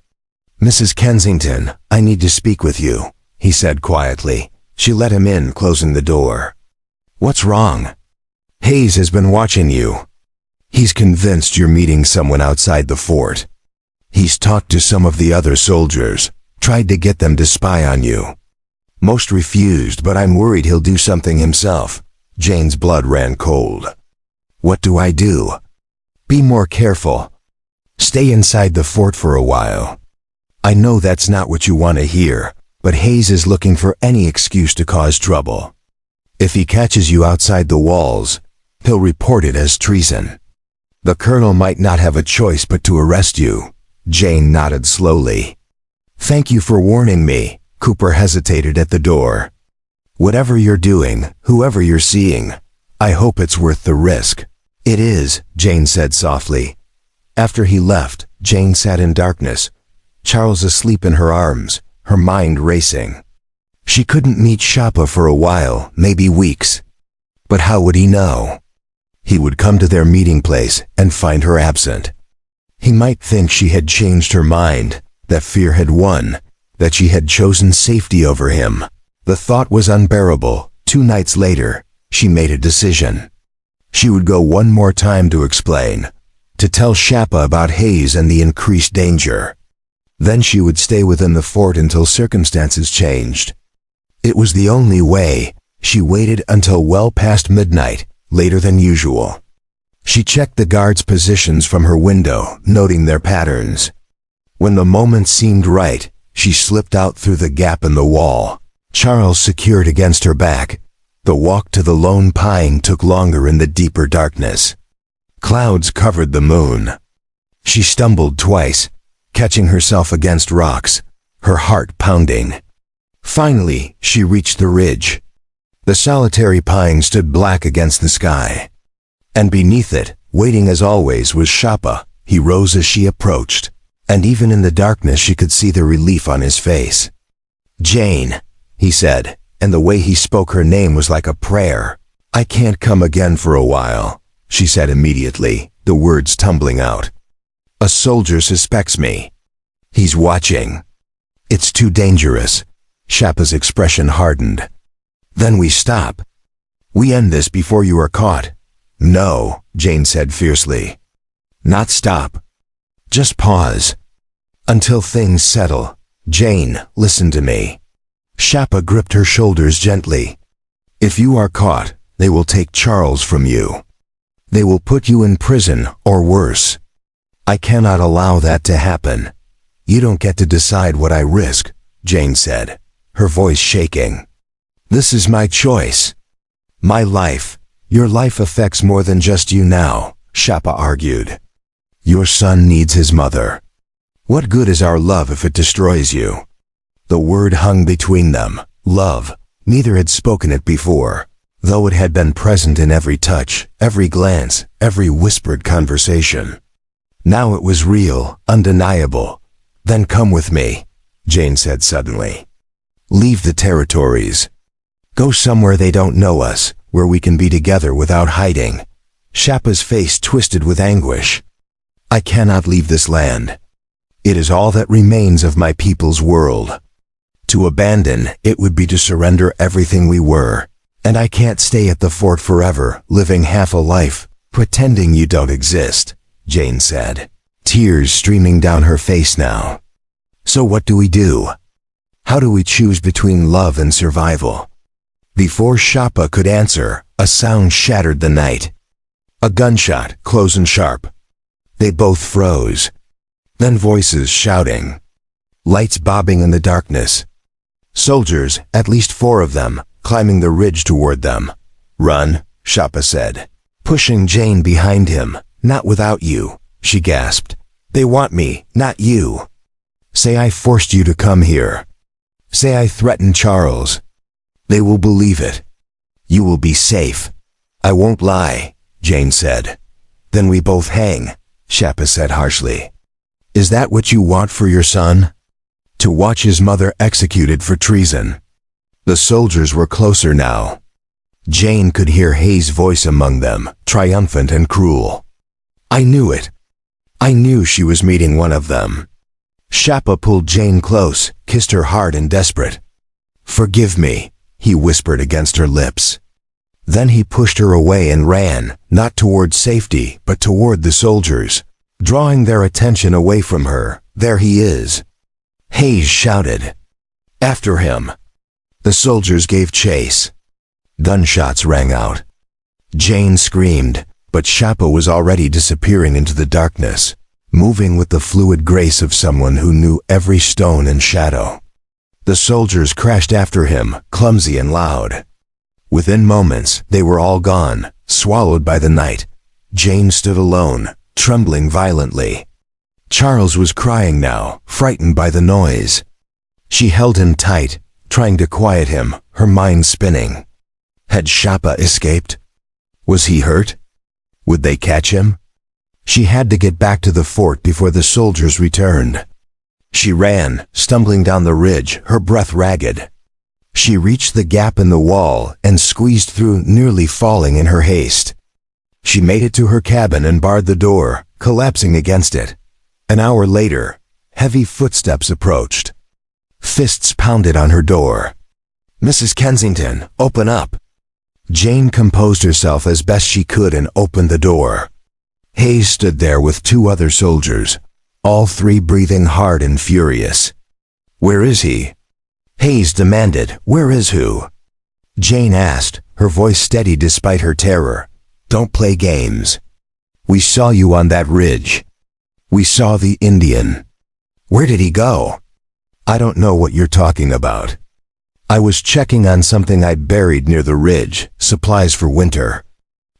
Mrs. Kensington, I need to speak with you, he said quietly. She let him in, closing the door. What's wrong? Hayes has been watching you. He's convinced you're meeting someone outside the fort. He's talked to some of the other soldiers, tried to get them to spy on you. Most refused, but I'm worried he'll do something himself. Jane's blood ran cold. What do I do? Be more careful. Stay inside the fort for a while. I know that's not what you want to hear, but Hayes is looking for any excuse to cause trouble. If he catches you outside the walls, he'll report it as treason. The colonel might not have a choice but to arrest you. Jane nodded slowly. Thank you for warning me. Cooper hesitated at the door. Whatever you're doing, whoever you're seeing, I hope it's worth the risk. It is, Jane said softly. After he left, Jane sat in darkness, Charles asleep in her arms, her mind racing. She couldn't meet Shapa for a while, maybe weeks. But how would he know? He would come to their meeting place and find her absent. He might think she had changed her mind, that fear had won, that she had chosen safety over him. The thought was unbearable. 2 nights later, she made a decision. She would go one more time to explain, to tell Shapa about Hayes and the increased danger. Then she would stay within the fort until circumstances changed. It was the only way. She waited until well past midnight, later than usual. She checked the guards' positions from her window, noting their patterns. When the moment seemed right, she slipped out through the gap in the wall, Charles secured against her back. The walk to the Lone Pine took longer in the deeper darkness. Clouds covered the moon. She stumbled twice, catching herself against rocks, her heart pounding. Finally, she reached the ridge. The solitary pine stood black against the sky. And beneath it, waiting as always, was Shapa. He rose as she approached, and even in the darkness she could see the relief on his face. "Jane," he said, and the way he spoke her name was like a prayer. "I can't come again for a while," she said immediately, the words tumbling out. "A soldier suspects me. He's watching. It's too dangerous." Shapa's expression hardened. "Then we stop. We end this before you are caught." "No," Jane said fiercely. "Not stop. Just pause. Until things settle. Jane, listen to me." Shapa gripped her shoulders gently. "If you are caught, they will take Charles from you. They will put you in prison, or worse. I cannot allow that to happen. You don't get to decide what I risk," Jane said, her voice shaking. "This is my choice. My life. Your life affects more than just you now," Shapa argued. "Your son needs his mother. What good is our love if it destroys you?" The word hung between them, love. Neither had spoken it before, though it had been present in every touch, every glance, every whispered conversation. Now it was real, undeniable. "Then come with me," Jane said suddenly. "Leave the territories. Go somewhere they don't know us, where we can be together without hiding." Shapa's face twisted with anguish. "I cannot leave this land. It is all that remains of my people's world. To abandon it would be to surrender everything we were, and I can't stay at the fort forever, living half a life, pretending you don't exist," Jane said, tears streaming down her face now. "So what do we do? How do we choose between love and survival?" Before Shapa could answer, a sound shattered the night. A gunshot, close and sharp. They both froze. Then voices shouting. Lights bobbing in the darkness. Soldiers, at least 4 of them, climbing the ridge toward them. "Run," Shapa said, pushing Jane behind him. "Not without you," she gasped. "They want me, not you. Say I forced you to come here. Say I threatened Charles. They will believe it. You will be safe." "I won't lie," Jane said. "Then we both hang," Shapa said harshly. "Is that what you want for your son? To watch his mother executed for treason?" The soldiers were closer now. Jane could hear Hayes' voice among them, triumphant and cruel. "I knew it. I knew she was meeting one of them." Shapa pulled Jane close, kissed her hard and desperate. "Forgive me," he whispered against her lips. Then he pushed her away and ran, not toward safety, but toward the soldiers, drawing their attention away from her. "There he is." Hayes shouted. "After him." The soldiers gave chase. Gunshots rang out. Jane screamed, but Shapa was already disappearing into the darkness, moving with the fluid grace of someone who knew every stone and shadow. The soldiers crashed after him, clumsy and loud. Within moments, they were all gone, swallowed by the night. Jane stood alone, trembling violently. Charles was crying now, frightened by the noise. She held him tight, trying to quiet him, her mind spinning. Had Shapa escaped? Was he hurt? Would they catch him? She had to get back to the fort before the soldiers returned. She ran, stumbling down the ridge, her breath ragged. She reached the gap in the wall and squeezed through, nearly falling in her haste. She made it to her cabin and barred the door, collapsing against it. An hour later, heavy footsteps approached. Fists pounded on her door. "Mrs. Kensington, open up." Jane composed herself as best she could and opened the door. Hayes stood there with 2 other soldiers, all 3 breathing hard and furious. "Where is he?" Hayes demanded. "Where is who?" Jane asked, her voice steady despite her terror. "Don't play games. We saw you on that ridge. We saw the Indian." "Where did he go?" "I don't know what you're talking about. I was checking on something I'd buried near the ridge, supplies for winter."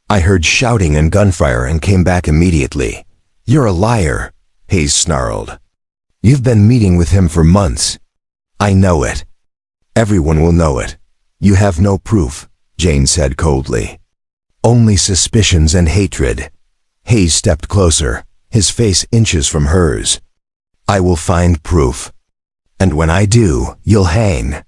I heard shouting and gunfire and came back immediately. You're a liar, Hayes snarled. You've been meeting with him for months. I know it. Everyone will know it. You have no proof, Jane said coldly. Only suspicions and hatred. Hayes stepped closer, his face inches from hers. I will find proof. And when I do, you'll hang.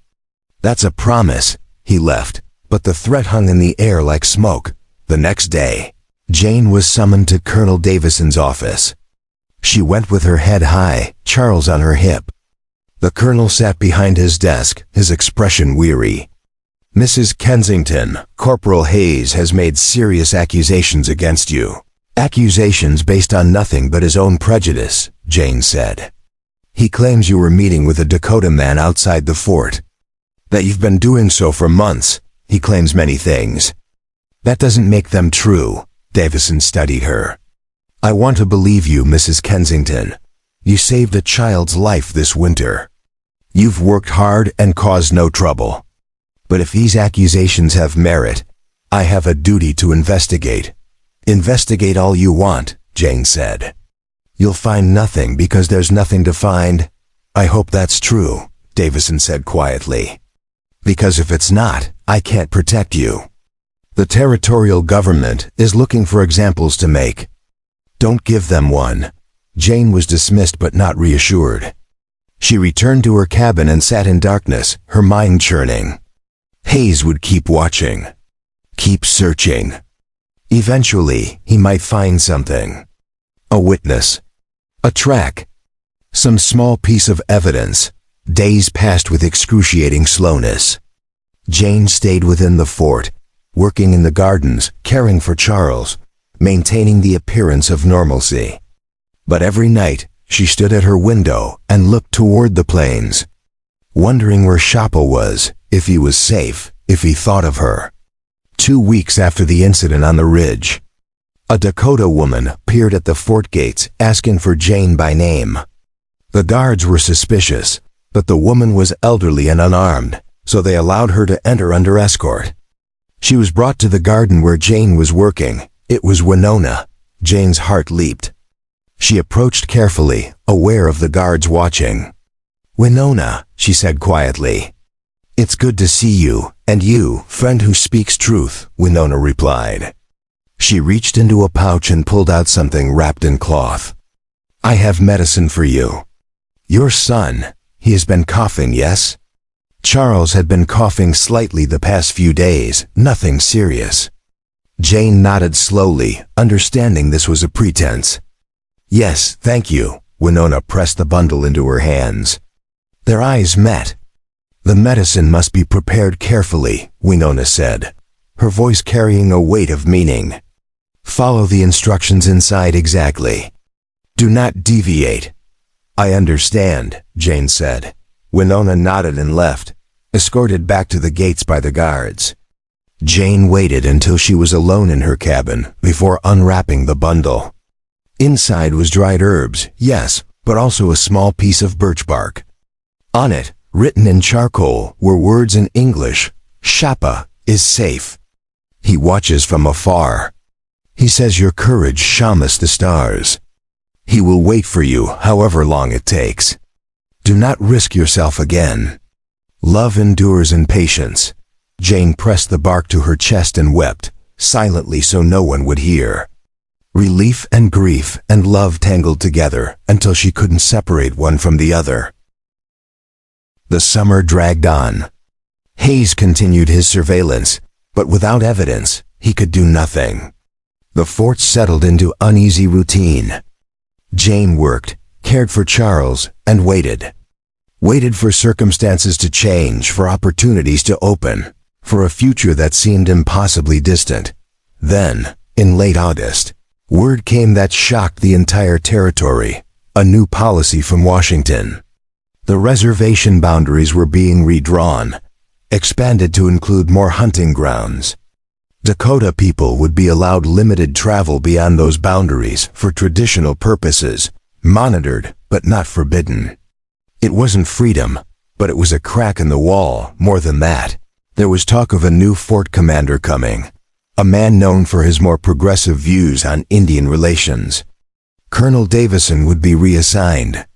That's a promise. He left, but the threat hung in the air like smoke. The next day, Jane was summoned to Colonel Davison's office. She went with her head high, Charles on her hip. The colonel sat behind his desk, his expression weary. Mrs. Kensington, Corporal Hayes has made serious accusations against you. Accusations based on nothing but his own prejudice, Jane said. He claims you were meeting with a Dakota man outside the fort. That you've been doing so for months. He claims many things. That doesn't make them true. Davison studied her. I want to believe you, Mrs. Kensington. You saved a child's life this winter. You've worked hard and caused no trouble. But if these accusations have merit, I have a duty to investigate. Investigate all you want, Jane said. You'll find nothing because there's nothing to find. I hope that's true, Davison said quietly. Because if it's not, I can't protect you. The territorial government is looking for examples to make. Don't give them one. Jane was dismissed but not reassured. She returned to her cabin and sat in darkness, her mind churning. Hayes would keep watching. Keep searching. Eventually, he might find something. A witness. A track. Some small piece of evidence. Days passed with excruciating slowness. Jane stayed within the fort, working in the gardens, caring for Charles, maintaining the appearance of normalcy. But every night, she stood at her window and looked toward the plains, wondering where Shapa was, if he was safe, if he thought of her. 2 weeks after the incident on the ridge, a Dakota woman appeared at the fort gates asking for Jane by name. The guards were suspicious, but the woman was elderly and unarmed, so they allowed her to enter under escort. She was brought to the garden where Jane was working. It was Winona. Jane's heart leaped. She approached carefully, aware of the guards watching. Winona, she said quietly. It's good to see you, and you, friend who speaks truth, Winona replied. She reached into a pouch and pulled out something wrapped in cloth. I have medicine for you. Your son, he has been coughing, yes? Charles had been coughing slightly the past few days, nothing serious. Jane nodded slowly, understanding this was a pretense. Yes, thank you. Winona pressed the bundle into her hands. Their eyes met. The medicine must be prepared carefully, Winona said, her voice carrying a weight of meaning. Follow the instructions inside exactly. Do not deviate. I understand, Jane said. Winona nodded and left, escorted back to the gates by the guards. Jane waited until she was alone in her cabin before unwrapping the bundle. Inside was dried herbs, yes, but also a small piece of birch bark. On it, written in charcoal, were words in English. Shapa is safe. He watches from afar. He says your courage shamas the stars. He will wait for you however long it takes. Do not risk yourself again. Love endures in patience. Jane pressed the bark to her chest and wept, silently so no one would hear. Relief and grief and love tangled together until she couldn't separate one from the other. The summer dragged on. Hayes continued his surveillance, but without evidence, he could do nothing. The fort settled into uneasy routine. Jane worked, cared for Charles, and waited. Waited for circumstances to change, for opportunities to open, for a future that seemed impossibly distant. Then, in late August, word came that shocked the entire territory, a new policy from Washington. The reservation boundaries were being redrawn, expanded to include more hunting grounds. Dakota people would be allowed limited travel beyond those boundaries for traditional purposes, monitored but not forbidden. It wasn't freedom, but it was a crack in the wall. More than that, there was talk of a new fort commander coming, a man known for his more progressive views on Indian relations. Colonel Davison would be reassigned.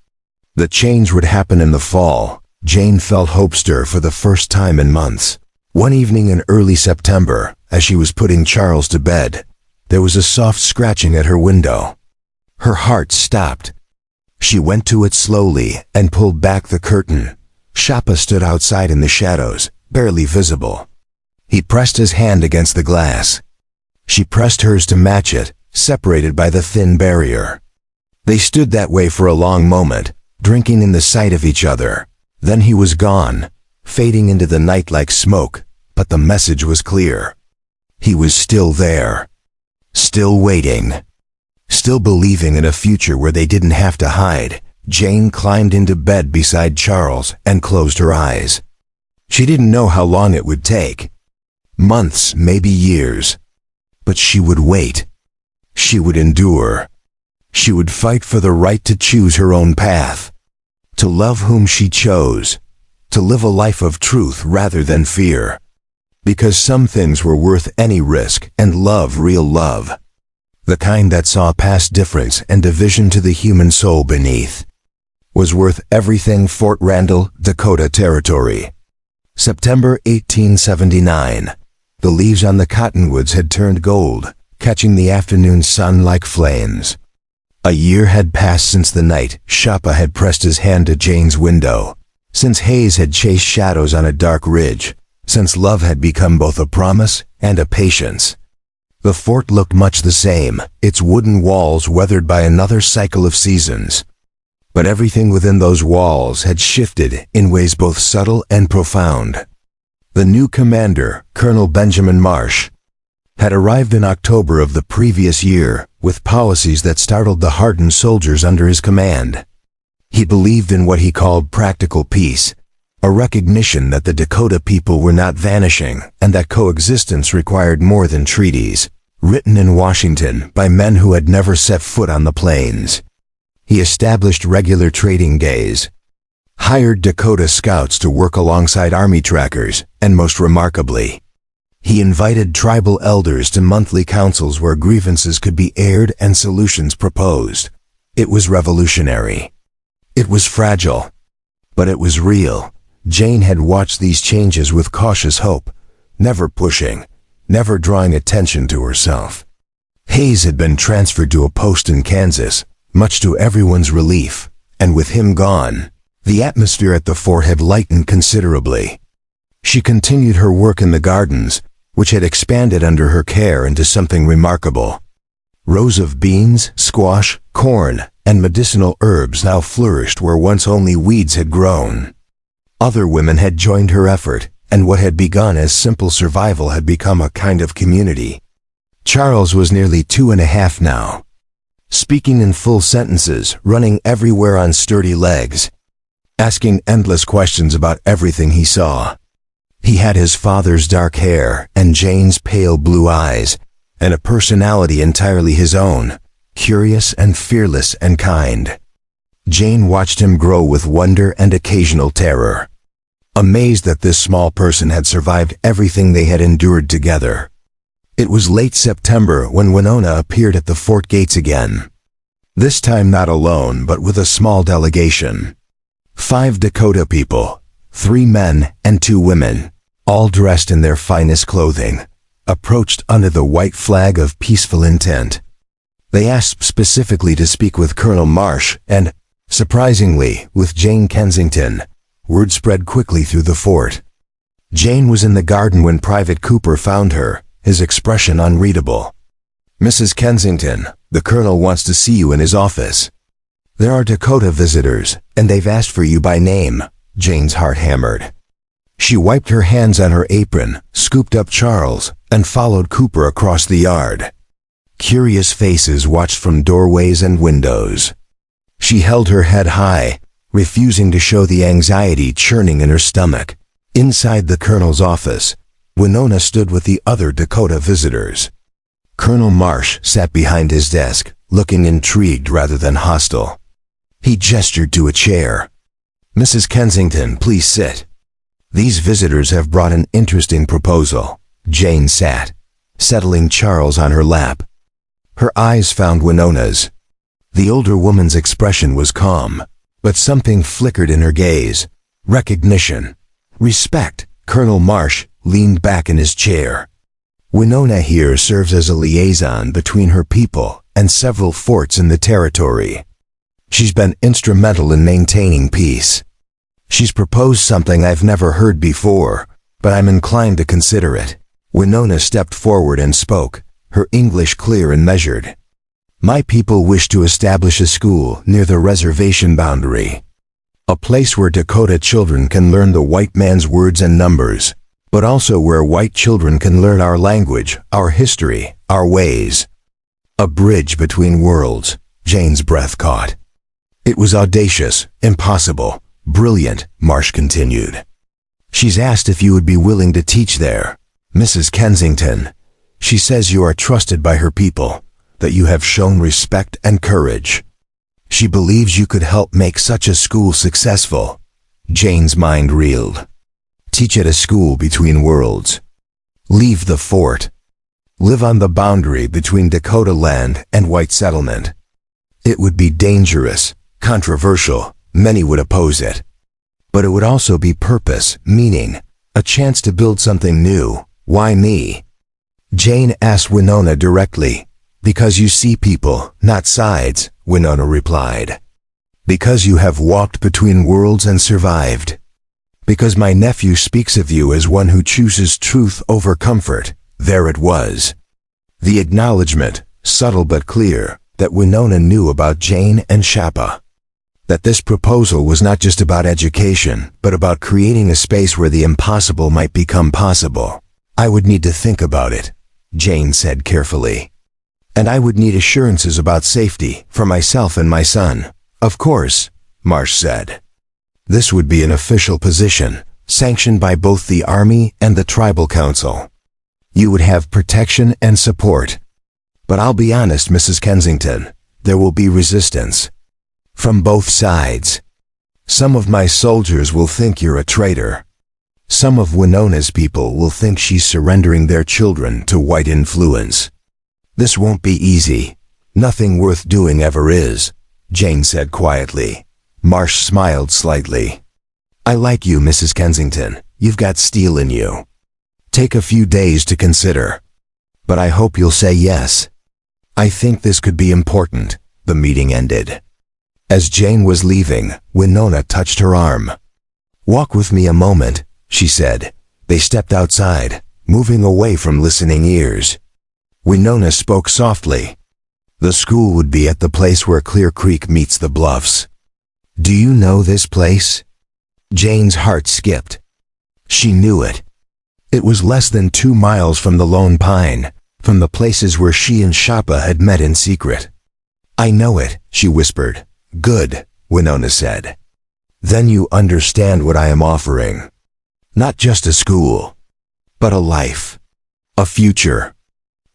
The change would happen in the fall. Jane felt hope stir for the first time in months. One evening in early September, as she was putting Charles to bed, there was a soft scratching at her window. Her heart stopped. She went to it slowly and pulled back the curtain. Shapa stood outside in the shadows, barely visible. He pressed his hand against the glass. She pressed hers to match it, separated by the thin barrier. They stood that way for a long moment, drinking in the sight of each other. Then he was gone, fading into the night like smoke, but the message was clear. He was still there. Still waiting. Still believing in a future where they didn't have to hide. Jane climbed into bed beside Charles and closed her eyes. She didn't know how long it would take. Months, maybe years. But she would wait. She would endure. She would fight for the right to choose her own path. To love whom she chose. To live a life of truth rather than fear. Because some things were worth any risk, and love, real love. The kind that saw past difference and division to the human soul beneath. Was worth everything. Fort Randall, Dakota Territory. September 1879. The leaves on the cottonwoods had turned gold, catching the afternoon sun like flames. A year had passed since the night Shapa had pressed his hand to Jane's window, since haze had chased shadows on a dark ridge, since love had become both a promise and a patience. The fort looked much the same, its wooden walls weathered by another cycle of seasons. But everything within those walls had shifted in ways both subtle and profound. The new commander, Colonel Benjamin Marsh, had arrived in October of the previous year with policies that startled the hardened soldiers under his command. He believed in what he called practical peace, a recognition that the Dakota people were not vanishing and that coexistence required more than treaties, written in Washington by men who had never set foot on the plains. He established regular trading days, hired Dakota scouts to work alongside army trackers, and most remarkably, he invited tribal elders to monthly councils where grievances could be aired and solutions proposed. It was revolutionary. It was fragile, but it was real. Jane had watched these changes with cautious hope, never pushing, never drawing attention to herself. Hayes had been transferred to a post in Kansas, much to everyone's relief, and with him gone, the atmosphere at the fort had lightened considerably. She continued her work in the gardens, which had expanded under her care into something remarkable. Rows of beans, squash, corn, and medicinal herbs now flourished where once only weeds had grown. Other women had joined her effort, and what had begun as simple survival had become a kind of community. Charles was nearly 2.5 now, speaking in full sentences, running everywhere on sturdy legs, asking endless questions about everything he saw. He had his father's dark hair and Jane's pale blue eyes, and a personality entirely his own, curious and fearless and kind. Jane watched him grow with wonder and occasional terror, amazed that this small person had survived everything they had endured together. It was late September when Winona appeared at the fort gates again. This time not alone, but with a small delegation. 5 Dakota people, 3 men and 2 women, all dressed in their finest clothing, approached under the white flag of peaceful intent. They asked specifically to speak with Colonel Marsh and, surprisingly, with Jane Kensington. Word spread quickly through the fort. Jane was in the garden when Private Cooper found her, his expression unreadable. "Mrs. Kensington, the colonel wants to see you in his office. There are Dakota visitors, and they've asked for you by name," Jane's heart hammered. She wiped her hands on her apron, scooped up Charles, and followed Cooper across the yard. Curious faces watched from doorways and windows. She held her head high, refusing to show the anxiety churning in her stomach. Inside the colonel's office, Winona stood with the other Dakota visitors. Colonel Marsh sat behind his desk, looking intrigued rather than hostile. He gestured to a chair. "Mrs. Kensington, please sit. These visitors have brought an interesting proposal." Jane sat, settling Charles on her lap. Her eyes found Winona's. The older woman's expression was calm, but something flickered in her gaze. Recognition. Respect. Colonel Marsh leaned back in his chair. Winona here serves as a liaison between her people and several forts in the territory. She's been instrumental in maintaining peace. She's proposed something I've never heard before, but I'm inclined to consider it. Winona stepped forward and spoke, her English clear and measured. My people wish to establish a school near the reservation boundary. A place where Dakota children can learn the white man's words and numbers, but also where white children can learn our language, our history, our ways. A bridge between worlds. Jane's breath caught. It was audacious, impossible, brilliant, Marsh continued. She's asked if you would be willing to teach there. Mrs. Kensington. She says you are trusted by her people, that you have shown respect and courage. She believes you could help make such a school successful. Jane's mind reeled. Teach at a school between worlds. Leave the fort. Live on the boundary between Dakota land and white settlement. It would be dangerous, controversial, many would oppose it. But it would also be purpose, meaning, a chance to build something new. Why me? Jane asked Winona directly. Because you see people, not sides, Winona replied. Because you have walked between worlds and survived. Because my nephew speaks of you as one who chooses truth over comfort. There it was. The acknowledgement, subtle but clear, that Winona knew about Jane and Shapa. That this proposal was not just about education, but about creating a space where the impossible might become possible. I would need to think about it, Jane said carefully. And I would need assurances about safety for myself and my son. Of course, Marsh said. This would be an official position, sanctioned by both the Army and the Tribal Council. You would have protection and support. But I'll be honest, Mrs. Kensington, there will be resistance. From both sides. Some of my soldiers will think you're a traitor. Some of Winona's people will think she's surrendering their children to white influence. This won't be easy. Nothing worth doing ever is, Jane said quietly. Marsh smiled slightly. I like you, Mrs. Kensington. You've got steel in you. Take a few days to consider. But I hope you'll say yes. I think this could be important. The meeting ended. As Jane was leaving, Winona touched her arm. Walk with me a moment, she said. They stepped outside, moving away from listening ears. Winona spoke softly. The school would be at the place where Clear Creek meets the bluffs. Do you know this place? Jane's heart skipped. She knew it. It was less than 2 miles from the Lone Pine, from the places where she and Shapa had met in secret. I know it, she whispered. Good, Winona said. Then you understand what I am offering. Not just a school, but a life. A future.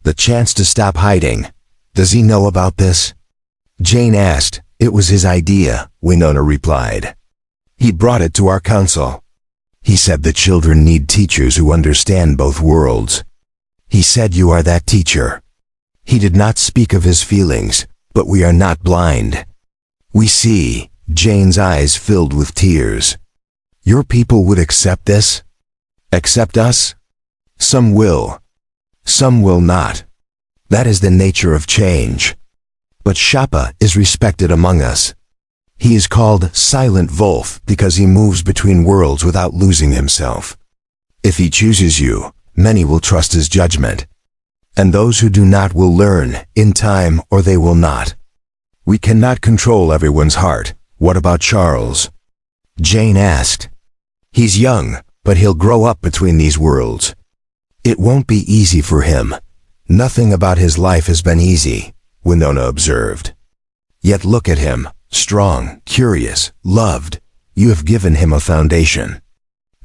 The chance to stop hiding. Does he know about this? Jane asked. It was his idea, Winona replied. He brought it to our council. He said the children need teachers who understand both worlds. He said you are that teacher. He did not speak of his feelings, but we are not blind. We see. Jane's eyes filled with tears. Your people would accept this? Accept us? Some will. Some will not. That is the nature of change. But Shapa is respected among us. He is called Silent Wolf because he moves between worlds without losing himself. If he chooses you, many will trust his judgment. And those who do not will learn, in time or they will not. We cannot control everyone's heart. What about Charles? Jane asked. He's young, but he'll grow up between these worlds. It won't be easy for him. Nothing about his life has been easy, Winona observed. Yet look at him, strong, curious, loved. You have given him a foundation.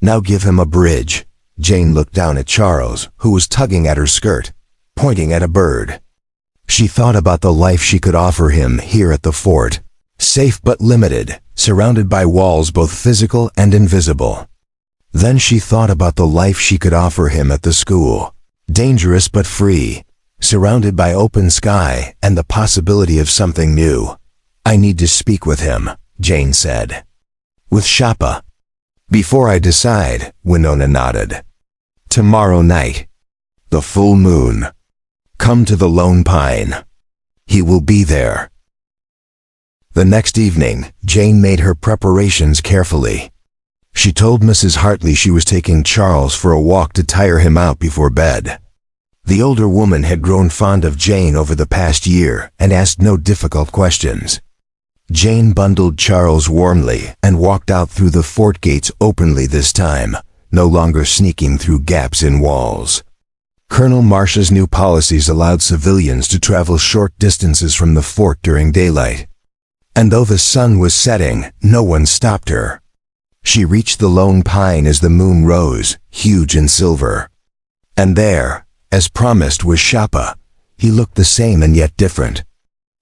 Now give him a bridge. Jane looked down at Charles, who was tugging at her skirt, pointing at a bird. She thought about the life she could offer him here at the fort, safe but limited, surrounded by walls both physical and invisible. Then she thought about the life she could offer him at the school, Dangerous but free, surrounded by open sky and the possibility of something new. I need to speak with him, Jane said. With Shapa. Before I decide, Winona nodded. Tomorrow night. The full moon. Come to the Lone Pine. He will be there. The next evening, Jane made her preparations carefully. She told Mrs. Hartley she was taking Charles for a walk to tire him out before bed. The older woman had grown fond of Jane over the past year and asked no difficult questions. Jane bundled Charles warmly and walked out through the fort gates openly this time, no longer sneaking through gaps in walls. Colonel Marsh's new policies allowed civilians to travel short distances from the fort during daylight. And though the sun was setting, no one stopped her. She reached the Lone Pine as the moon rose, huge and silver. And there, as promised, was Shapa. He looked the same and yet different.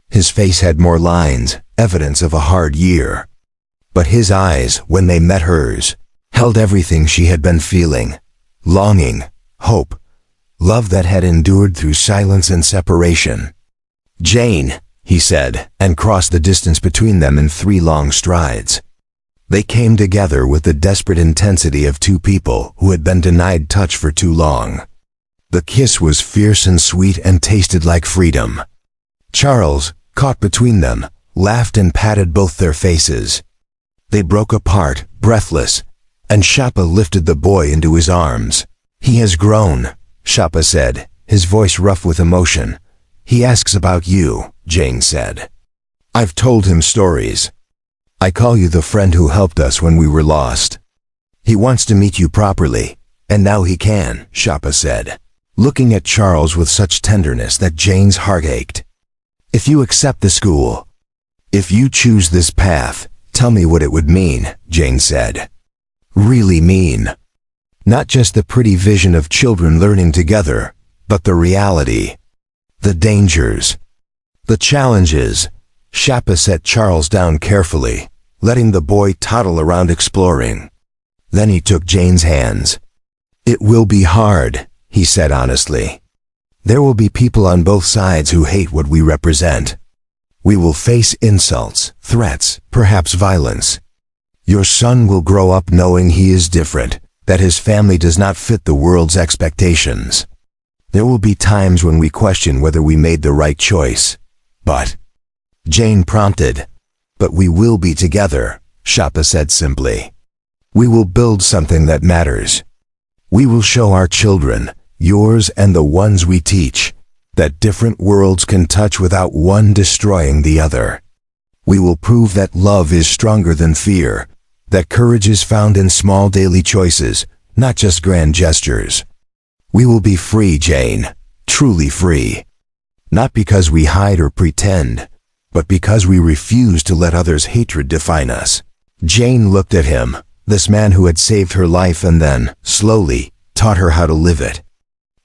His face had more lines, evidence of a hard year. But his eyes, when they met hers, held everything she had been feeling. Longing, hope, love that had endured through silence and separation. Jane, he said, and crossed the distance between them in 3 long strides. They came together with the desperate intensity of 2 people who had been denied touch for too long. The kiss was fierce and sweet and tasted like freedom. Charles, caught between them, laughed and patted both their faces. They broke apart, breathless, and Shapa lifted the boy into his arms. He has grown, Shapa said, his voice rough with emotion. He asks about you, Jane said. I've told him stories. I call you the friend who helped us when we were lost. He wants to meet you properly, and now he can, Shapa said, looking at Charles with such tenderness that Jane's heart ached. If you accept the school, if you choose this path, tell me what it would mean, Jane said. Really mean. Not just the pretty vision of children learning together, but the reality. The dangers. The challenges. Shapa set Charles down carefully, letting the boy toddle around exploring. Then he took Jane's hands. It will be hard, he said honestly. There will be people on both sides who hate what we represent. We will face insults, threats, perhaps violence. Your son will grow up knowing he is different, that his family does not fit the world's expectations. There will be times when we question whether we made the right choice. But, Jane prompted, but we will be together, Shapa said simply. We will build something that matters. We will show our children, yours and the ones we teach, that different worlds can touch without one destroying the other. We will prove that love is stronger than fear, that courage is found in small daily choices, not just grand gestures. We will be free, Jane, truly free. Not because we hide or pretend, but because we refuse to let others' hatred define us. Jane looked at him, this man who had saved her life and then, slowly, taught her how to live it.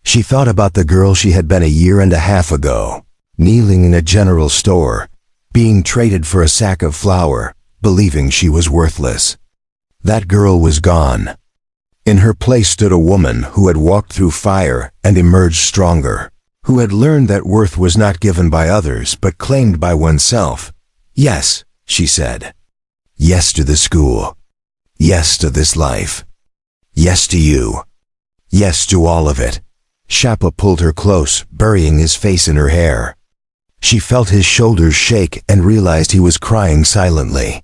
She thought about the girl she had been a year and a half ago, kneeling in a general store, being traded for a sack of flour, believing she was worthless. That girl was gone. In her place stood a woman who had walked through fire and emerged stronger, who had learned that worth was not given by others but claimed by oneself. Yes, she said. Yes to the school. Yes to this life. Yes to you. Yes to all of it. Shapa pulled her close, burying his face in her hair. She felt his shoulders shake and realized he was crying silently.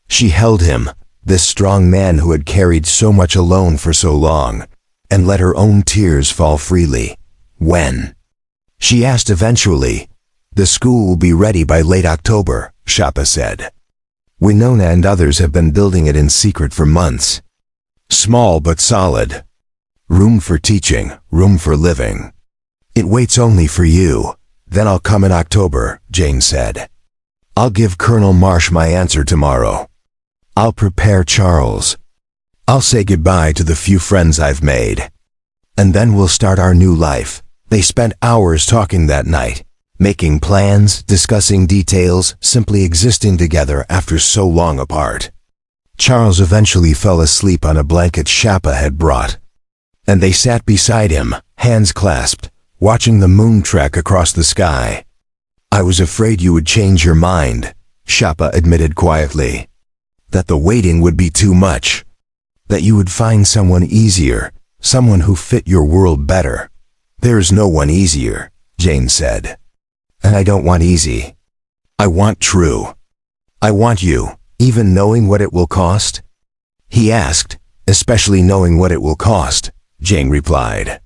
She held him, this strong man who had carried so much alone for so long, and let her own tears fall freely. When? She asked eventually. The school will be ready by late October, Shapa said. Winona and others have been building it in secret for months. Small but solid. Room for teaching, room for living. It waits only for you. Then I'll come in October, Jane said. I'll give Colonel Marsh my answer tomorrow. I'll prepare Charles. I'll say goodbye to the few friends I've made. And then we'll start our new life. They spent hours talking that night, making plans, discussing details, simply existing together after so long apart. Charles eventually fell asleep on a blanket Shapa had brought. and they sat beside him, hands clasped, watching the moon trek across the sky. "I was afraid you would change your mind," Shapa admitted quietly. "That the waiting would be too much. That you would find someone easier, someone who fit your world better." "There's no one easier," Jane said. "And I don't want easy. I want true. I want you, even knowing what it will cost?" He asked. "Especially knowing what it will cost," Jane replied.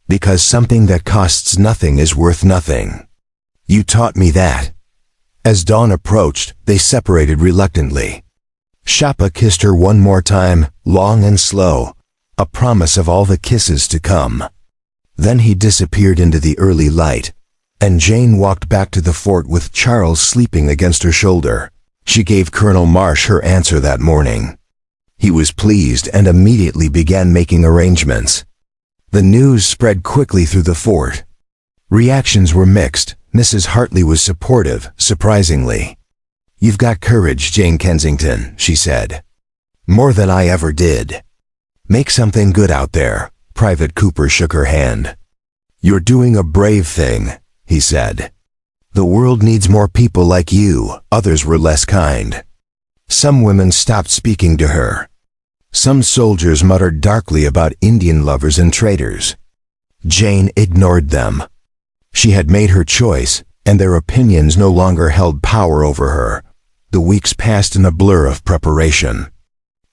"Because something that costs nothing is worth nothing. You taught me that." As dawn approached, they separated reluctantly. Shapa kissed her one more time, long and slow, a promise of all the kisses to come. Then he disappeared into the early light, and Jane walked back to the fort with Charles sleeping against her shoulder. She gave Colonel Marsh her answer that morning. He was pleased and immediately began making arrangements. The news spread quickly through the fort. Reactions were mixed. Mrs. Hartley was supportive, surprisingly. "You've got courage, Jane Kensington," she said. "More than I ever did. Make something good out there." Private Cooper shook her hand. "You're doing a brave thing," he said. "The world needs more people like you." Others were less kind. Some women stopped speaking to her. Some soldiers muttered darkly about Indian lovers and traitors. Jane ignored them. She had made her choice, and their opinions no longer held power over her. The weeks passed in a blur of preparation.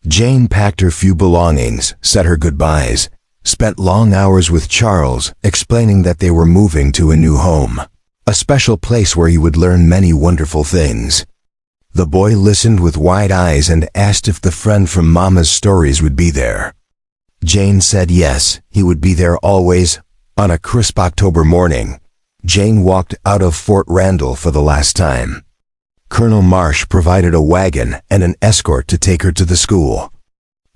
Jane packed her few belongings, said her goodbyes, spent long hours with Charles, explaining that they were moving to a new home, a special place where he would learn many wonderful things. The boy listened with wide eyes and asked if the friend from Mama's stories would be there. Jane said yes, he would be there always. On a crisp October morning, Jane walked out of Fort Randall for the last time. Colonel Marsh provided a wagon and an escort to take her to the school.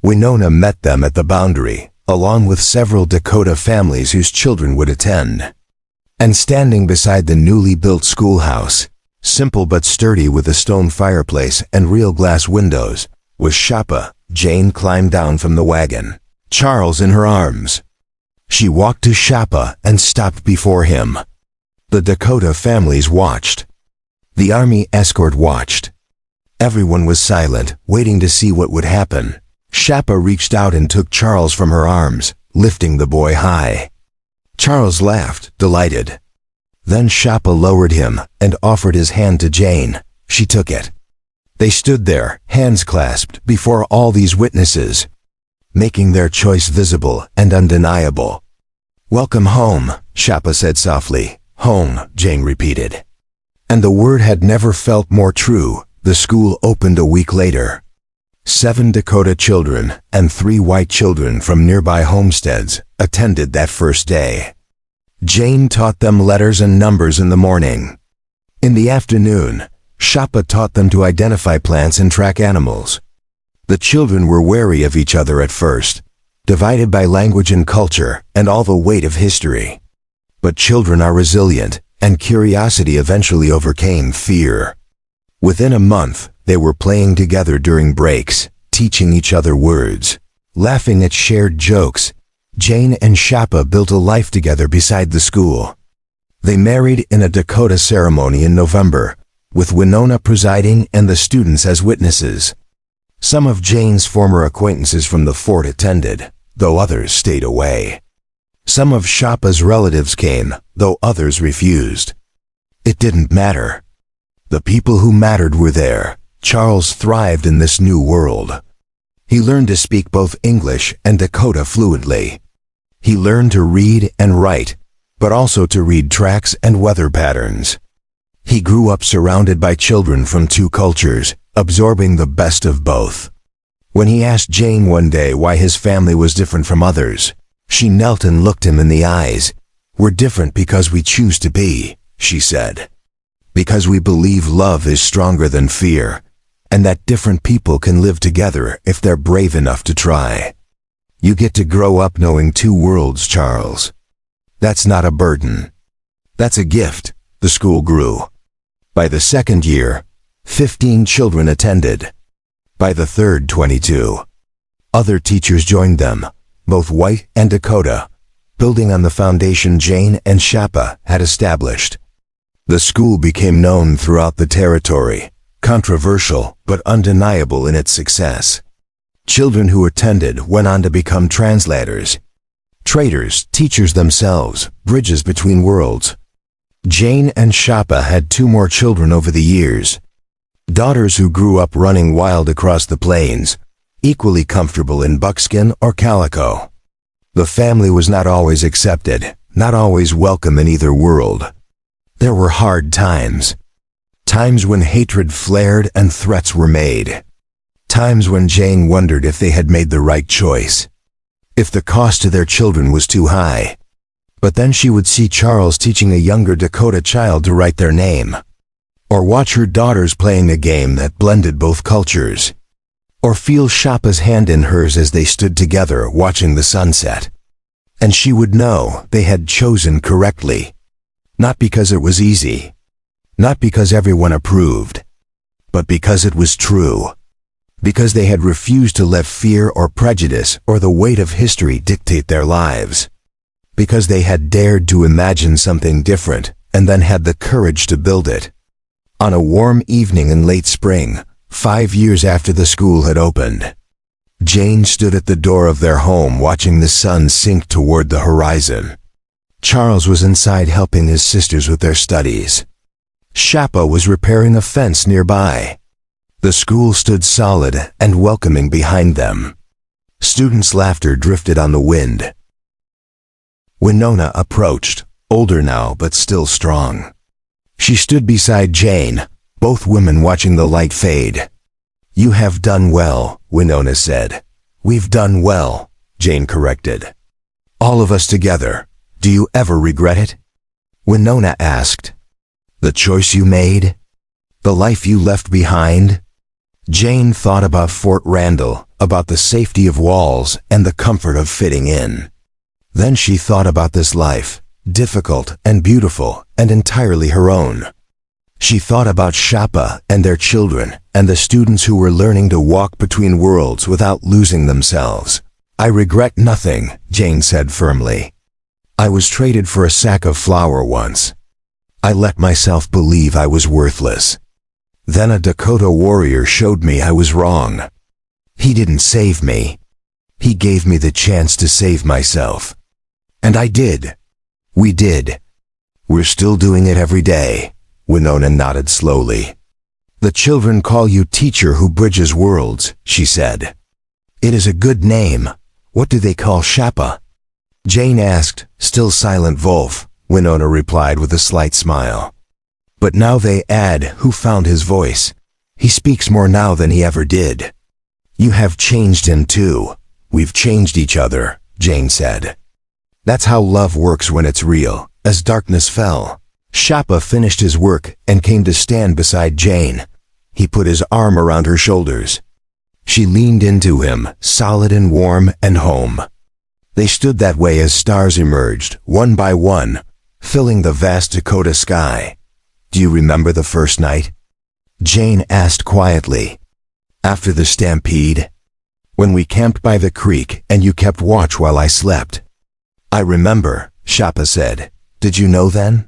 Winona met them at the boundary, along with several Dakota families whose children would attend. And standing beside the newly built schoolhouse, simple but sturdy with a stone fireplace and real glass windows, was Shapa. Jane climbed down from the wagon, Charles in her arms. She walked to Shapa and stopped before him. The Dakota families watched. The army escort watched. Everyone was silent, waiting to see what would happen. Shapa reached out and took Charles from her arms, lifting the boy high. Charles laughed, delighted. Then Shapa lowered him and offered his hand to Jane. She took it. They stood there, hands clasped, before all these witnesses, making their choice visible and undeniable. "Welcome home," Shapa said softly. "Home," Jane repeated. And the word had never felt more true. The school opened a week later. 7 Dakota children and 3 white children from nearby homesteads attended that first day. Jane taught them letters and numbers in the morning. In the afternoon, Shapa taught them to identify plants and track animals. The children were wary of each other at first, divided by language and culture and all the weight of history. But children are resilient, and curiosity eventually overcame fear. Within a month, they were playing together during breaks, teaching each other words, laughing at shared jokes. Jane and Shapa built a life together beside the school. They married in a Dakota ceremony in November, with Winona presiding and the students as witnesses. Some of Jane's former acquaintances from the fort attended, though others stayed away. Some of Shapa's relatives came, though others refused. It didn't matter. The people who mattered were there. Charles thrived in this new world. He learned to speak both English and Dakota fluently. He learned to read and write, but also to read tracks and weather patterns. He grew up surrounded by children from 2 cultures, absorbing the best of both. When he asked Jane one day why his family was different from others, she knelt and looked him in the eyes. "We're different because we choose to be," she said. "Because we believe love is stronger than fear, and that different people can live together if they're brave enough to try. You get to grow up knowing 2 worlds, Charles. That's not a burden. That's a gift." The school grew. By the second year, 15 children attended. By the third, 22. Other teachers joined them. both white and Dakota, building on the foundation Jane and Shapa had established. The school became known throughout the territory, controversial but undeniable in its success. Children who attended went on to become translators, traders, teachers themselves, bridges between worlds. Jane and Shapa had 2 more children over the years, daughters who grew up running wild across the plains, equally comfortable in buckskin or calico. The family was not always accepted, not always welcome in either world. There were hard times. Times when hatred flared and threats were made. Times when Jane wondered if they had made the right choice, if the cost to their children was too high. But then she would see Charles teaching a younger Dakota child to write their name, or watch her daughters playing a game that blended both cultures, or feel Shapa's hand in hers as they stood together watching the sunset. And she would know they had chosen correctly, not because it was easy, not because everyone approved, but because it was true, because they had refused to let fear or prejudice or the weight of history dictate their lives, because they had dared to imagine something different and then had the courage to build it. On a warm evening in late spring, 5 years after the school had opened, Jane stood at the door of their home watching the sun sink toward the horizon. Charles was inside helping his sisters with their studies. Shapa was repairing a fence nearby. The school stood solid and welcoming behind them. Students' laughter drifted on the wind. Winona approached, older now but still strong. She stood beside Jane, both women watching the light fade. "You have done well," Winona said. "We've done well," Jane corrected. "All of us together. Do you ever regret it?" Winona asked. "The choice you made? The life you left behind?" Jane thought about Fort Randall, about the safety of walls and the comfort of fitting in. Then she thought about this life, difficult and beautiful and entirely her own. She thought about Shapa and their children and the students who were learning to walk between worlds without losing themselves. "I regret nothing," Jane said firmly. "I was traded for a sack of flour once. I let myself believe I was worthless. Then a Dakota warrior showed me I was wrong. He didn't save me. He gave me the chance to save myself. And I did. We did. We're still doing it every day." Winona nodded slowly. "The children call you teacher who bridges worlds," she said. "It is a good name. What do they call Shapa?" Jane asked. "Still silent Wolf," Winona replied with a slight smile. "But now they add, who found his voice. He speaks more now than he ever did." "You have changed him too. We've changed each other," Jane said. "That's how love works when it's real." As darkness fell, Shapa finished his work and came to stand beside Jane. He put his arm around her shoulders. She leaned into him, solid and warm and home. They stood that way as stars emerged, one by one, filling the vast Dakota sky. "Do you remember the first night?" Jane asked quietly. "After the stampede? When we camped by the creek and you kept watch while I slept?" "I remember," Shapa said. "Did you know then?"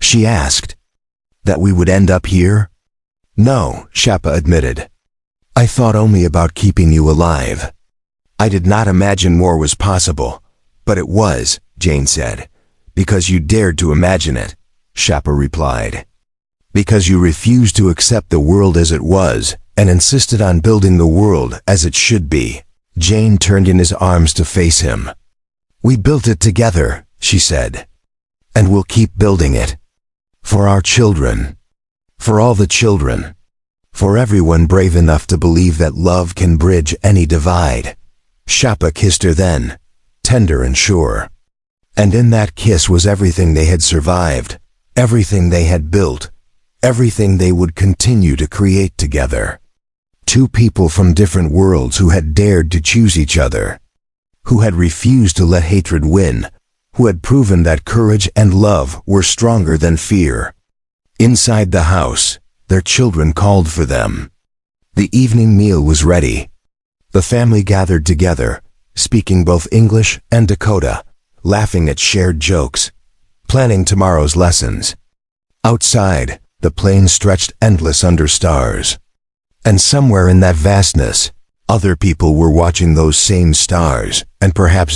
She asked. "That we would end up here?" "No," Shapa admitted. "I thought only about keeping you alive. I did not imagine war was possible, but it was," Jane said. "Because you dared to imagine it," Shapa replied. "Because you refused to accept the world as it was and insisted on building the world as it should be." Jane turned in his arms to face him. "We built it together," she said. "And we'll keep building it. For our children. For all the children. For everyone brave enough to believe that love can bridge any divide." Shapa kissed her then, tender and sure. And in that kiss was everything they had survived, everything they had built, everything they would continue to create together. Two people from different worlds who had dared to choose each other, who had refused to let hatred win, who had proven that courage and love were stronger than fear. Inside the house, their children called for them. The evening meal was ready. The family gathered together, speaking both English and Dakota, laughing at shared jokes, planning tomorrow's lessons. Outside, the plain stretched endless under stars. And somewhere in that vastness, other people were watching those same stars, and perhaps